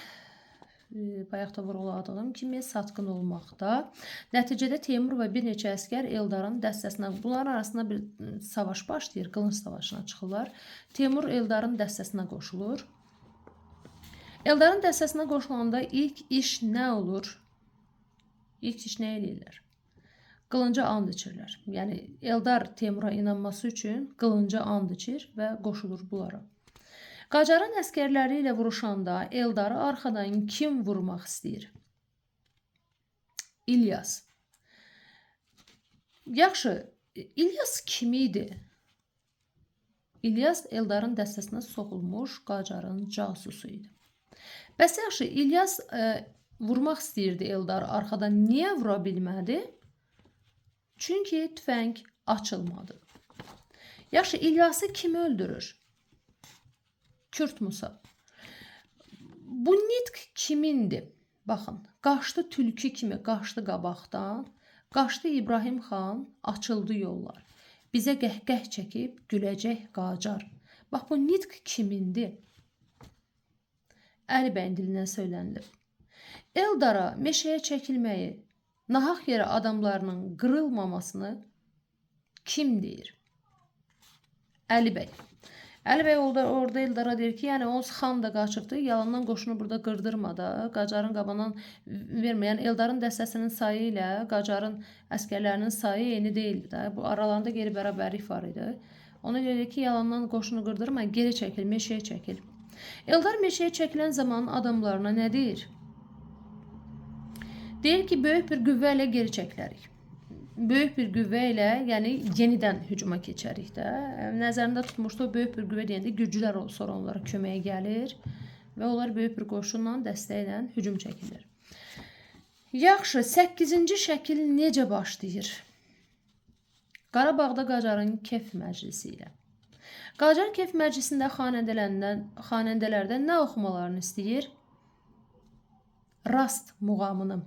Bayaq da vurguladığım kimi satqın olmaqda. Nəticədə Teymur və bir neçə əskər Eldarın dəstəsinə, bunların arasında bir savaş başlayır, qılınc savaşına çıxırlar. Teymur Eldarın dəstəsinə qoşulur. Eldarın dəstəsinə qoşulanda ilk iş nə olur? İlk iş nə eləyirlər? qılınca and içirlər. Yəni Eldar Teymura inanması üçün qılınca and içir və qoşulur bunlara. Qacarın əskərləri ilə vuruşanda Eldarı arxadan kim vurmaq istəyir? İlyas. Yaxşı, İlyas kim idi? İlyas Eldarın dəstəsinə soxulmuş Qacarın casusu idi. Bəs yaxşı, İlyas vurmaq istəyirdi Eldarı arxadan. Niyə vura bilmədi? Çünki tüfəng açılmadı. Yaxşı, İlyası kim öldürür? Kürt Musa. Bu nitq kimindir? Baxın, qaçdı tülkü kimi qaçdı qabaqdan, qaçdı İbrahim xan, açıldı yollar. Bizə qəhqəh çəkib güləcək Qacar. Bax, bu nitq kimindir? Əli bəyin dilindən söylənilib. Eldara meşəyə çəkilməyi, nahaq yerə adamlarının qırılmamasını kim deyir? Əli bəy. Əli bəy orada Eldara deyir ki, yəni onsuz xan da qaçıbdı, yalandan qoşunu burada qırdırma da, Qacarın qabağından vermə. Yəni Eldarın dəstəsinin sayı ilə Qacarın əskərlərinin sayı eyni deyildi də. Bu aralarında qeyri-bərabərlik var idi. Ona görə ki, yalandan qoşunu qırdırma, geri çəkil, meşəyə çəkil. Eldar meşəyə çəkilən zaman adamlarına nə deyir? Deyir ki, böyük bir qüvvə ilə geri çəkilərik. Böyük bir qüvvə ilə, yəni yenidən hücuma keçərik də. Nəzərində tutmuşdu, böyük bir qüvvə deyəndə güclər sonra onlara köməyə gəlir və onlar böyük bir qoşunla, dəstəklə hücum çəkilir. Yaxşı, 8-ci şəkil necə başlayır? Qarabağda Qacarın kef məclisi ilə. Qacar kef məclisində xanəndələrdən nə oxumalarını istəyir? Rast muğamını.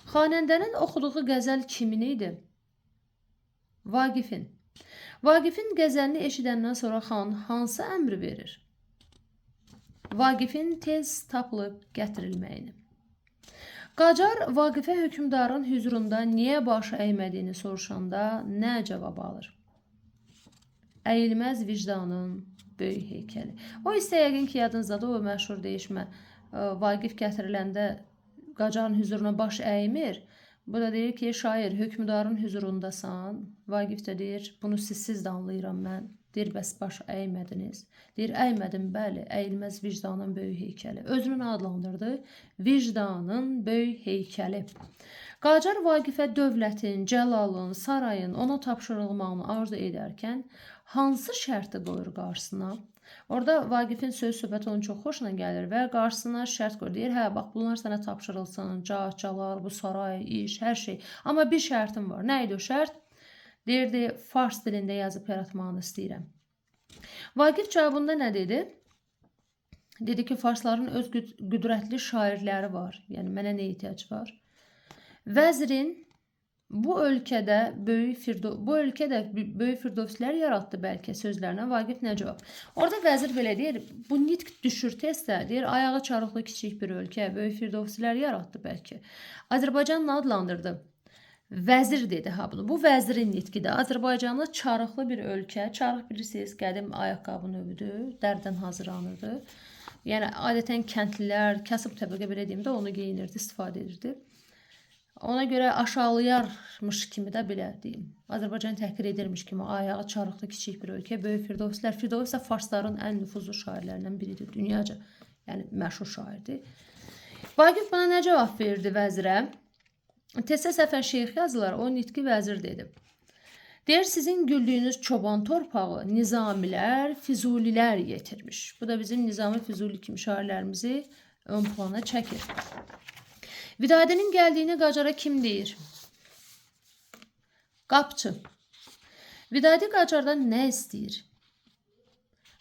Xanəndənin oxuduğu qəzəl kimin idi? Vaqifin. Vaqifin qəzəlini eşidəndən sonra xan hansı əmri verir? Vaqifin tez tapılıb gətirilməyini. Qacar Vaqifə hökmdarın hüzurunda niyə baş əymədiyini soruşanda nə cavab alır? Əyilməz vicdanın böyük heykəli. O isə yəqin ki, yadınızdadır, o məşhur deyişmə. Vaqif gətiriləndə Qacarın hüzuruna baş əymir. Bu da deyir ki, şair hökmdarın hüzurundasan. Vaqif də deyir, bunu sizsiz də anlayıram mən. Deyir, bəs baş əymədiniz. Deyir, əymədim, bəli, əyilməz vicdanın böyük heykəli. Özünü adlandırdı, vicdanın böyük heykəli. Qacar Vaqifə dövlətin, cəlalın, sarayın ona tapşırılmağını arzu edərkən hansı şərti qoyur qarşısına? Orada Vaqifin söz-söhbəti onun çox xoşuna gəlir və qarşısına şərt qoyur. Deyir, hə, bax, bunlar sənə tapşırılsın, cəlal, bu saray, iş, hər şey. Amma bir şərtim var. Nə idi o şərt? Deyirdi, fars dilində yazıb yaratmağını istəyirəm. Vaqif cavabında nə dedi? Dedi ki, farsların öz qüdrətli şairləri var. Yəni, mənə nə ehtiyac var? Vəzirin bu ölkədə böyük firdovslər yaratdı bəlkə sözlərinə Vaqif nə cavab? Orada vəzir belə deyir, bu nitq düşür tezdə, deyir, ayağı çarıqlı kiçik bir ölkə, böyük firdovslər yaratdı bəlkə. Azərbaycanla adlandırdı. Vəzir dedi ha bunu. Bu vəzirin nitqidir. Azərbaycanlı çarıqlı bir ölkə. Çarıq bilirsiniz, qədim ayaqqabı növüdür, dərdən hazırlanırdı. Yəni adətən kəndlilər, kasıb təbəqə belə deyim də onu geyinirdi, istifadə edirdi. Ona görə aşağılayarmış kimi də belə deyim. Azərbaycan təhqir edilmiş kimi ayağı çarıqlı kiçik bir ölkə, böyük firdovslər. Firdovs isə farsların ən nüfuzlu şairlərindən biridir, dünyaca. Yəni məşhur şairdir. Vaqif buna nə cavab verdi vəzirə? Tezdə Səfər Şeyx yazılar, o nitqi vəzir dedi. Deyir, sizin güldüyünüz çoban torpağı nizamilər, füzulilər yetirmiş. Bu da bizim Nizami Füzuli kimi şairlərimizi ön plana çəkir. Vidadinin gəldiyini Qacara kim deyir? Qapçı. Vidadi Qacardan nə istəyir?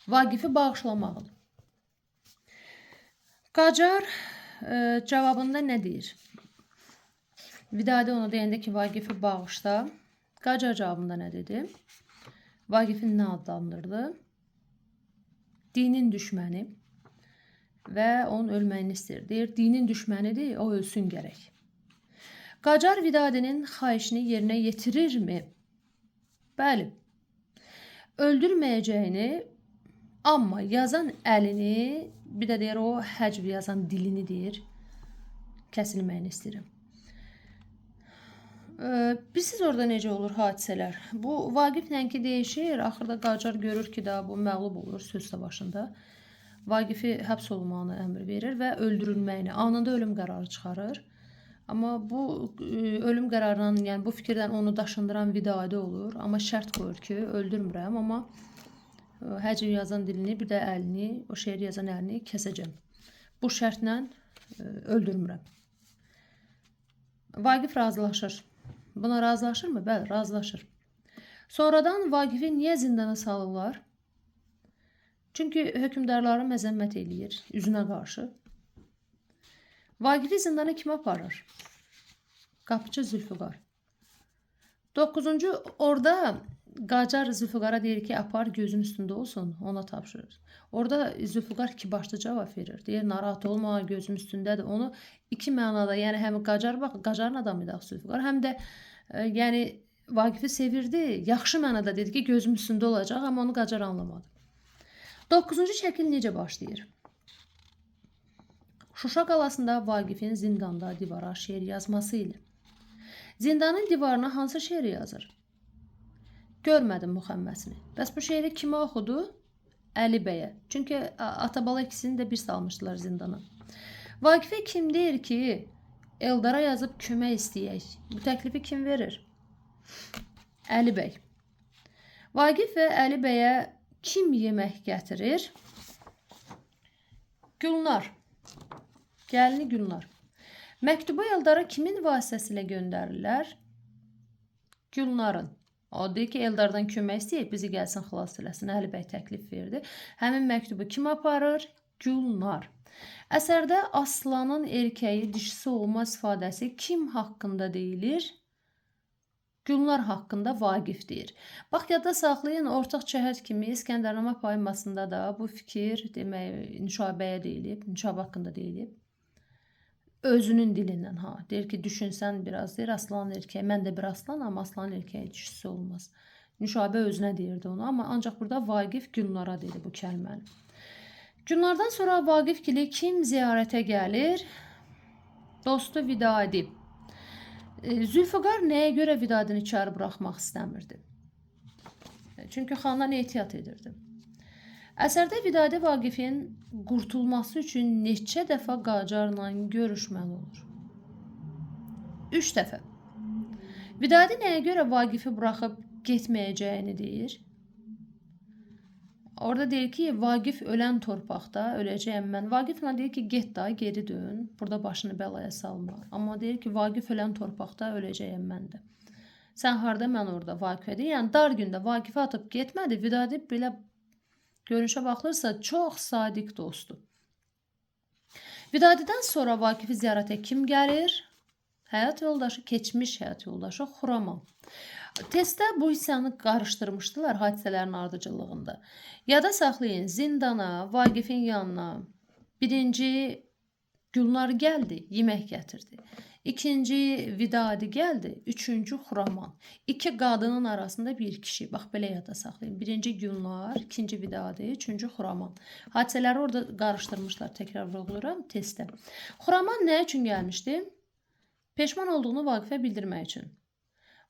Vaqifi bağışlamaqdır. Qacar cavabında nə deyir? Vidadi ona deyəndə ki, Vaqifi bağışla. Qacar cavabında nə dedi? Vaqifin nə adlandırdı? Dinin düşməni və onun ölməyini istəyir. Deyir, dinin düşmənidir, o ölsün gərək. Qacar Vidadinin xahişini yerinə yetirirmi? Bəli. Öldürməyəcəyini, amma yazan əlini, bir də deyir, o həcv yazan dilini deyir, kəsilməyini istəyirəm. Bilirsiz orada necə olur hadisələr. Bu Vaqif nəinki dəyişir, axırda Qacar görür ki, daha bu məğlub olur söz savaşında. Vaqifi həbs olunmağını əmr verir və öldürülməyini, anında ölüm qərarı çıxarır. Amma bu ölüm qərarından, yəni bu fikirdən onu daşındıran Vidadi olur. Amma şərt qoyur ki, öldürmürəm, amma həcv yazan dilini, bir də əlini, o şeir yazan əlini kəsəcəm. Bu şərtlə öldürmürəm. Vaqif razılaşır. Buna razılaşırmı? Bəli, razılaşır. Sonradan Vaqifi niyə zindana salırlar? Çünki hökmdarları məzəmmət eləyir üzünə qarşı. Vaqifi zindana kim aparır? Qapıcı Zülfüqar. 9-cu orada Qacar Zülfüqara deyir ki, apar gözün üstündə olsun, ona tapşırır. Orada Zülfüqar ki başda cavab verir. Deyir, narahat olma, gözüm üstündədir. Onu iki mənada, yəni həm Qacar, bax, Qacarın adamıydı Zülfüqar, həm də yəni Vaqifi sevirdi. Yaxşı mənada dedi ki, gözüm üstündə olacaq, amma onu Qacar anlamadı. 9-cu şəkil necə başlayır? Şuşa qalasında Vaqifin zindanda divara şeir yazması ilə. Zindanın divarına hansı şeiri yazır? Görmədim müxəmməsini. Bəs bu şeiri kimə oxudu? Əli bəyə. Çünki ata-bala ikisini də bir salmışdılar zindana. Vaqifə kim deyir ki, Eldara yazıb kömək istəyək? Bu təklifi kim verir? Əli bəy. Vaqif və Əli bəyə kim yemək gətirir? Gülnar. Gəlini Gülnar. Məktubu Eldara kimin vasitəsilə göndərirlər? Gülnarın. O deyir ki, Eldardan kömək istəyir, bizi gəlsin xilas eləsin. Əli bəy təklif verdi. Həmin məktubu kim aparır? Gülnar. Əsərdə aslanın erkəyi dişisi olmaz ifadəsi kim haqqında deyilir? Gülnar haqqında Vaqif deyir. Bax, yadda saxlayın, ortaq cəhət kimi İskəndərnamə poemasında da bu fikir demək Nüşabəyə deyilib, Nüşabə haqqında deyilib. Özünün dilindən ha. Deyir ki, düşünsən biraz deyir, aslanın erkəyi. Mən də bir aslan, amma aslanın erkəyi dişisi olmaz. Nüşabə özünə deyirdi onu, amma ancaq burada Vaqif Gülnara dedi bu kəlməni. Gülnardan sonra Vaqif gili kim ziyarətə gəlir? Dostu Vidadi. Zülfüqar nəyə görə Vidadini içəri buraxmaq istəmirdi? Çünki xandan ehtiyat edirdi. Əsərdə Vidadi Vaqifin qurtulması üçün neçə dəfə Qacarla görüşməli olur? 3 dəfə. Vidadi nəyə görə Vaqifi buraxıb getməyəcəyini deyir? Orada deyir ki, Vaqif ölən torpaqda öləcəyəm mən. Vaqiflə deyir ki, get da, geri dön, burada başını bəlaya salma. Amma deyir ki, Vaqif ölən torpaqda öləcəyəm mən də. Sən harda, mən orada Vaqifə deyir. Yəni, dar gündə Vaqifi atıb getmədi. Vidadi belə görünüşə baxılırsa çox sadiq dostdur. Vidadidən sonra Vaqifi ziyarətə kim gəlir? Həyat yoldaşı, keçmiş həyat yoldaşı Xuraman. Testdə bu hissəni qarışdırmışdılar hadisələrin ardıcıllığında. Yada saxlayın, zindana, Vaqifin yanına birinci Gülnar gəldi, yemək gətirdi. İkinci Vidadi gəldi, üçüncü Xuraman. İki qadının arasında bir kişi. Bax, belə yada saxlayın. Birinci Gülnar, ikinci Vidadi, üçüncü Xuraman. Hadisələri orada qarışdırmışlar, təkrar vurğuluram testdə. Xuraman nə üçün gəlmişdi? Peşman olduğunu Vaqifə bildirmək üçün.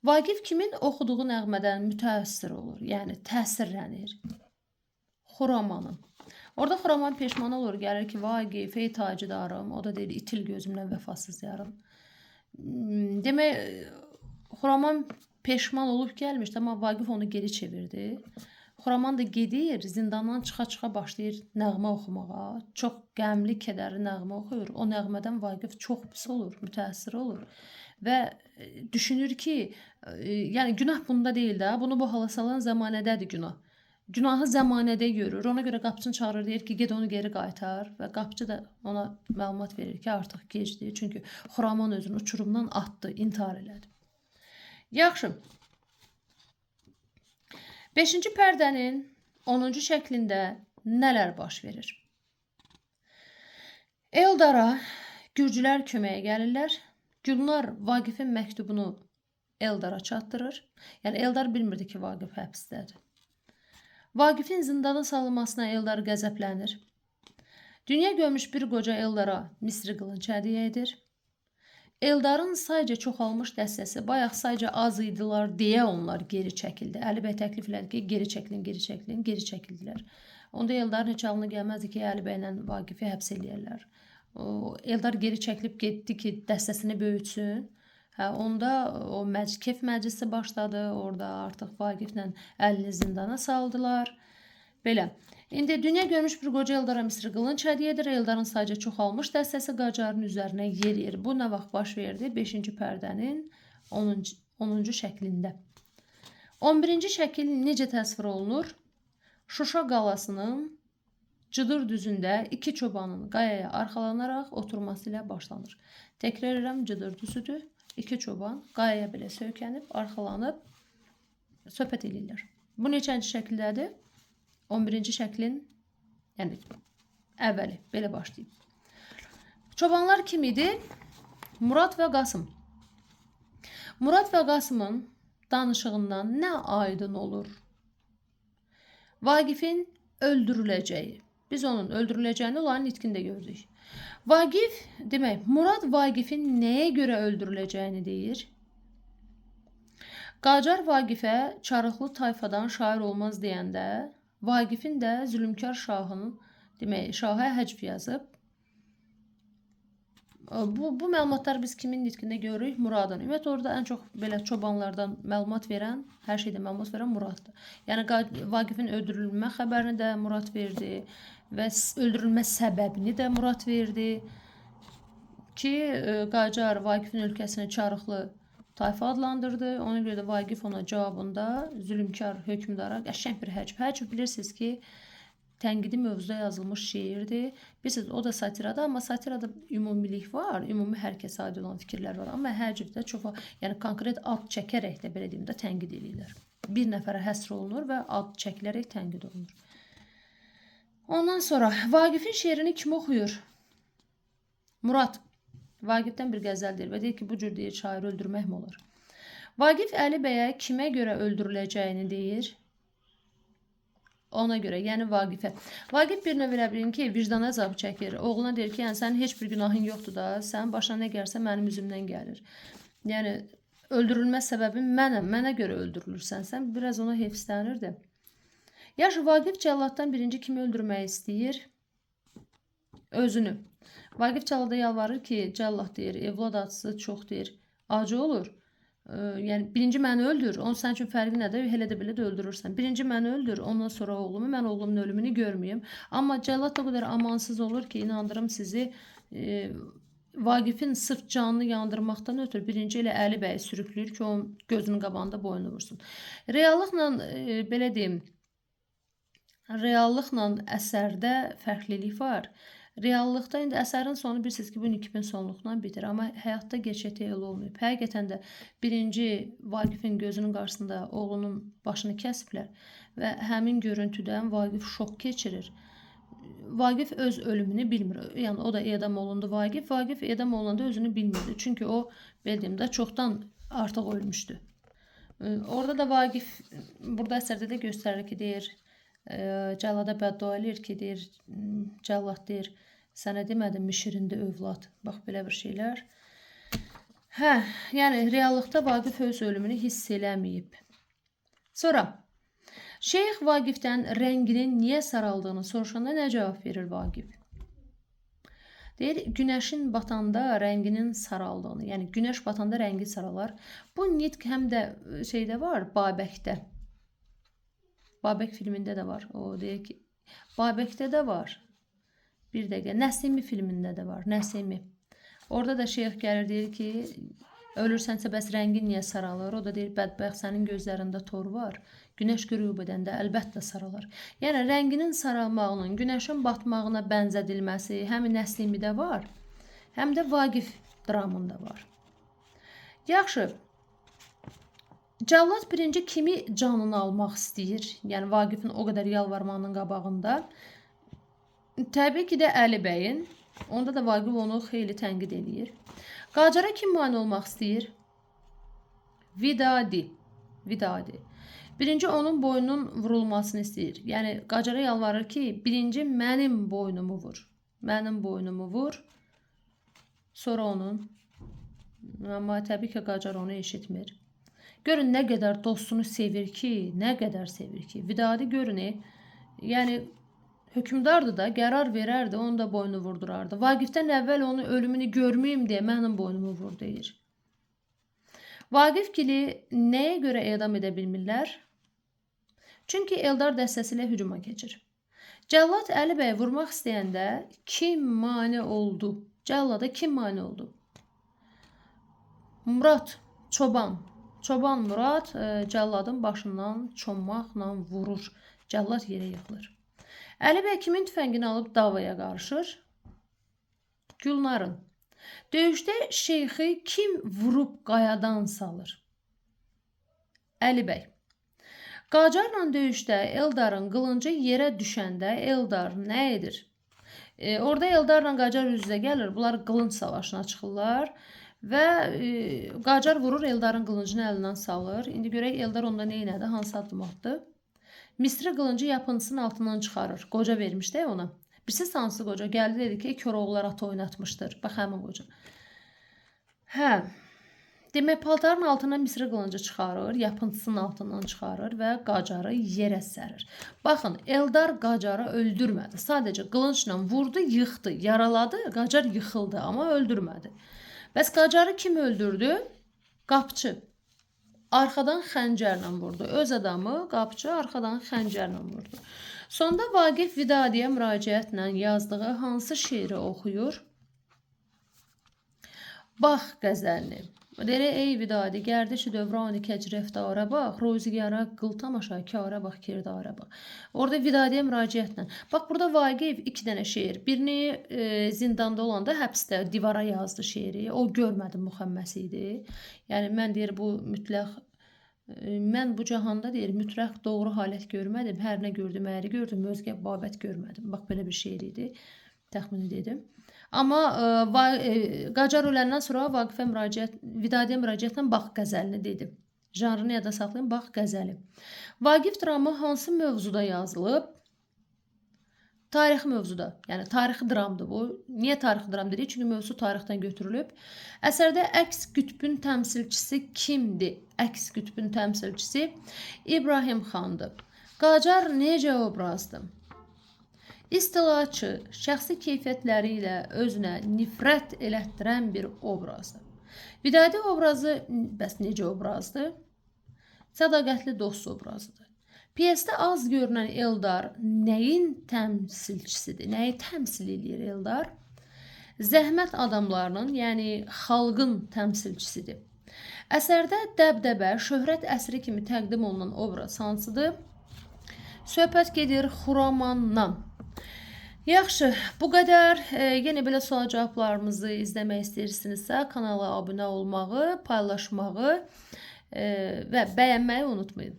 Vaqif kimin oxuduğu nəğmədən mütəəssir olur, yəni təsirlənir? Xuramanın. Orada Xuraman peşman olur, gəlir ki, Vaqif, ey tacıdarım, o da deyir, itil gözümdən vəfasız yarım. Demək, Xuraman peşman olub gəlmişdi, amma Vaqif onu geri çevirdi. Xuraman da gedir, zindandan çıxa-çıxa başlayır nəğmə oxumağa. Çox qəmli, kədərli nəğmə oxuyur. O nəğmədən Vaqif çox pis olur, mütəəssir olur. Və düşünür ki, yəni günah bunda deyil də, bunu bu hala salan zəmanədədir günah. Günahı zəmanədə görür. Ona görə qapıçını çağırır, deyir ki, get onu geri qaytar. Və qapıcı da ona məlumat verir ki, artıq gecdir. Çünki Xuraman özünü uçurumdan atdı, intihar elədi. Yaxşı. 5-ci pərdənin 10-cu şəklində nələr baş verir? Eldara Gürcülər köməyə gəlirlər. Gülnar Vaqifin məktubunu Eldara çatdırır. Yəni Eldar bilmirdi ki, Vaqif həbsdədir. Vaqifin zindana salınmasına Eldar qəzəblənir. Dünya görmüş bir qoca Eldara Misri qılınc hədiyyə edir. Eldarın sayca çoxalmış dəstəsi bayaq sayca az idilər deyə onlar geri çəkildi. Əli bəy təklif elədi ki, geri çəkilin, geri çəkilin, geri çəkildilər. Onda Eldarın heç ağlına gəlməzdi ki, Əli bəylə Vaqifi həbs eləyərlər. Eldar geri çəkilib getdi ki, dəstəsini böyütsün. Onda o kef məclisi başladı. Orada artıq Vaqiflə Əlini zindana saldılar. Belə. İndi dünya görmüş bir qoca Eldara Misri qılınc hədiyyə edir. Eldarın sayca çoxalmış dəstəsi Qacarın üzərinə yeriyir. Bu nə vaxt baş verdi? 5-ci pərdənin 10-cu şəklində. 11-ci şəkil necə təsvir olunur? Şuşa qalasının Cıdır düzündə iki çobanın qayaya arxalanaraq oturması ilə başlanır. Təkrar edirəm, Cıdır düzüdür. İki çoban qayaya belə söykənib, arxalanıb söhbət edirlər. Bu neçənci şəkildədir? 11-ci şəklin, yəni əvvəli, belə başlayıb. Çobanlar kim idi? Murad və Qasım. Murad və Qasımın danışığından nə aydın olur? Vaqifin öldürüləcəyi. Biz onun öldürüləcəyini onların nitqində gördük. Vaqif, demək, Murad Vaqifin nəyə görə öldürüləcəyini deyir? Qacar Vaqifə çarıqlı tayfadan şair olmaz deyəndə, Vaqifin də zülmkar şahının, demək, şaha həcv yazıb. Bu məlumatlar biz kimin nitqində görürük? Muradın. Ümumiyyətlə, orada ən çox belə çobanlardan məlumat verən, hər şeydə məlumat verən Muraddır. Yəni, Vaqifin öldürülmə xəbərini də Murad verdi və öldürülmə səbəbini də Murad verdi ki, Qacar Vaqifin ölkəsini çarıqlı tayfa adlandırdı. Ona görə də Vaqif ona cavabında zülmkar hökmdara qəşəng bir həcv. Həcv bilirsiniz ki, tənqidi mövzuda yazılmış şeirdir. Bilirsiniz, o da satirada, amma satirada ümumilik var, ümumi hər kəsə aid olan fikirlər var. Amma həcvdə çox, yəni konkret ad çəkərək də belə deyim də tənqid edirlər. Bir nəfərə həsr olunur və ad çəkilərək tənqid olunur. Ondan sonra Vaqifin şeirini kim oxuyur? Murad. Vaqifdən bir qəzəl deyir və deyir ki, bu cür deyir, şairi öldürmək mi olur? Vaqif Əli bəyə kimə görə öldürüləcəyini deyir? Ona görə, yəni Vaqifə. Vaqif bir növ elə bilin ki, vicdan əzabı çəkir. Oğluna deyir ki, yəni sənin heç bir günahın yoxdur da, sənin başına nə gəlsə mənim üzümdən gəlir. Yəni, öldürülmə səbəbin mənəm, mənə görə öldürülürsən. Sən biraz ona heyfslənirdi. Yaxşı, Vaqif cəlladdan birinci kimi öldürmək istəyir? Özünü. Vaqif cəllada yalvarır ki, cəllad deyir, evlad acısı çox deyir, acı olur. Yəni, birinci məni öldür, onun sənin üçün fərqi nədir? Elə də belə də öldürürsən. Birinci məni öldür, ondan sonra oğlumu, mən oğlumun ölümünü görməyim. Amma cəllad da o qədər amansız olur ki, inandırım sizi, Vaqifin sırf canını yandırmaqdan ötürü birinci elə Əli bəyi sürükləyir ki, onun gözünün qabağında boynu vursun. Reallıqla, belə deyim, reallıqla əsərdə fərqlilik var. Reallıqda indi əsərin sonu bilirsiniz ki, bu Nikibin sonluqla bitir. Amma həyatda gerçəkdə elə olmayıb. Həqiqətən də birinci Vaqifin gözünün qarşısında oğlunun başını kəsiblər və həmin görüntüdən Vaqif şok keçirir. Vaqif öz ölümünü bilmir. Yəni, o da edam olundu Vaqif. Vaqif edam olunanda özünü bilmirdi. Çünki o, bildiyimdə, çoxdan artıq ölmüşdü. Orada da Vaqif, burada əsərdə də göstərir ki, deyir, cəllada bəddua edir ki, deyir, cəllad deyir, sənə demədim mi şirində övlad. Bax, belə bir şeylər. Hə, yəni, reallıqda Vaqif öz ölümünü hiss eləməyib. Sonra, Şeyx Vaqifdən rənginin niyə saraldığını soruşanda nə cavab verir Vaqif? Deyir, günəşin batanda rənginin saraldığını, yəni günəş batanda rəngi saralar. Bu nitq həm də şeydə var, Babəkdə. Babək filmində də var. O deyir ki, Babəkdə də var. Bir dəqiqə, Nəsimi filmində də var, Nəsimi. Orada da şeyx gəlir, deyir ki, ölürsənsə bəs rəngin niyə saralır? O da deyir, bədbəxt, sənin gözlərində tor var. Günəş qürub edəndə əlbəttə saralar. Yəni, rənginin saralmağının, günəşin batmağına bənzədilməsi həm Nəsimidə var, həm də Vaqif dramında var. Yaxşı, cəllad birinci kimi canını almaq istəyir? Yəni, Vaqifin o qədər yalvarmağının qabağında. Təbii ki də Əli bəyin. Onda da Vaqif onu xeyli tənqid edir. Qacara kim mane olmaq istəyir? Vidadi. Birinci onun boynunun vurulmasını istəyir. Yəni, Qacara yalvarır ki, birinci mənim boynumu vur. Mənim boynumu vur. Sonra onun Amma təbii ki, Qacar onu eşitmir. Görün nə qədər dostunu sevir ki, nə qədər sevir ki. Vidadi görün, yəni hökmdardır da, qərar verərdi, onu da boynu vurdurardı. Vaqifdən əvvəl onun ölümünü görməyim deyə mənim boynumu vur deyir. Vaqifgili nəyə görə edam edə bilmirlər? Çünki Eldar dəstəsi ilə hücuma keçir. Cəllad Əli bəy vurmaq istəyəndə kim mane oldu? Cəllada kim mane oldu? Murad, Çoban. Çoban Murad cəlladın başından çomaqla vurur. Cəllad yerə yıxılır. Əli bəy kimin tüfəngini alıb davaya qarışır? Gülnarın. Döyüşdə şeyxi kim vurub qayadan salır? Əli bəy. Qacarla döyüşdə Eldarın qılıncı yerə düşəndə Eldar nə edir? Orada Eldarla Qacar üz-üzə gəlir. Bunlar qılınc savaşına çıxırlar və Qacar vurur, Eldarın qılıncını əlindən salır. İndi görək Eldar onda nə elədi, hansı addım atdı? Misri qılıncı yapıncısının altından çıxarır. Qoca vermiş də ona. Birsiz hansı qoca? Gəldi dedi ki, Koroğlular atı oynatmışdır. Bax, həmin qoca. Hə. Demək, paltarın altından Misri qılıncı çıxarır, yapıncısının altından çıxarır və Qacarı yerə sərir. Baxın, Eldar Qacarı öldürmədi. Sadəcə qılıncla vurdu, yıxdı, yaraladı. Qacar yıxıldı, amma öldürmədi. Bəs Qacarı kim öldürdü? Qapçı. Arxadan xəncərlə vurdu. Öz adamı qapçı arxadan xəncərlə vurdu. Sonda Vaqif Vidadiyə müraciətlə yazdığı hansı şeiri oxuyur? Bax qəzəlini. Deyir, ey Vidadi, gərdişi dövrani kəcrəftara bax, rozigara qıl tamaşa, kara bax, kirdara bax. Orada Vidadiyə müraciətlə. Bax, burada Vaqif 2 dənə şeir. Birini zindanda olanda həbsdə divara yazdı şeiri. O görmədim müxəmməsi idi. Yəni, mən deyir, bu mütləq, mən bu cahanda deyir, mütləq doğru halət görmədim. Hər nə gördüm, əri gördüm, özgə babət görmədim. Bax, belə bir şeir idi. Təxmini dedim. Amma Qacar öləndən sonra Vaqifə Vidadiyə müraciətlə bax qəzəlini dedim. Janrını yada saxlayın, bax qəzəli. Vaqif dramı hansı mövzuda yazılıb? Tarixi mövzuda. Yəni tarixi dramdır bu. Niyə tarixi dram dedik? Çünki mövzu tarixdən götürülüb. Əsərdə əks qütbün təmsilçisi kimdir? Əks qütbün təmsilçisi İbrahim xandır. Qacar necə obrazdır? İstilaçı, şəxsi keyfiyyətləri ilə özünə nifrət elətdirən bir obrazdır. Vidadi obrazı bəs necə obrazdır? Sədaqətli dost obrazıdır. Pyesdə az görünən Eldar nəyin təmsilçisidir? Nəyi təmsil edir Eldar? Zəhmət adamlarının, yəni xalqın təmsilçisidir. Əsərdə dəbdəbə, şöhrət əsri kimi təqdim olunan obraz hansıdır? Söhbət gedir Xuramandan. Yaxşı, bu qədər. Yenə belə sual-cavablarımızı izləmək istəyirsinizsə, kanala abunə olmağı, paylaşmağı və bəyənməyi unutmayın.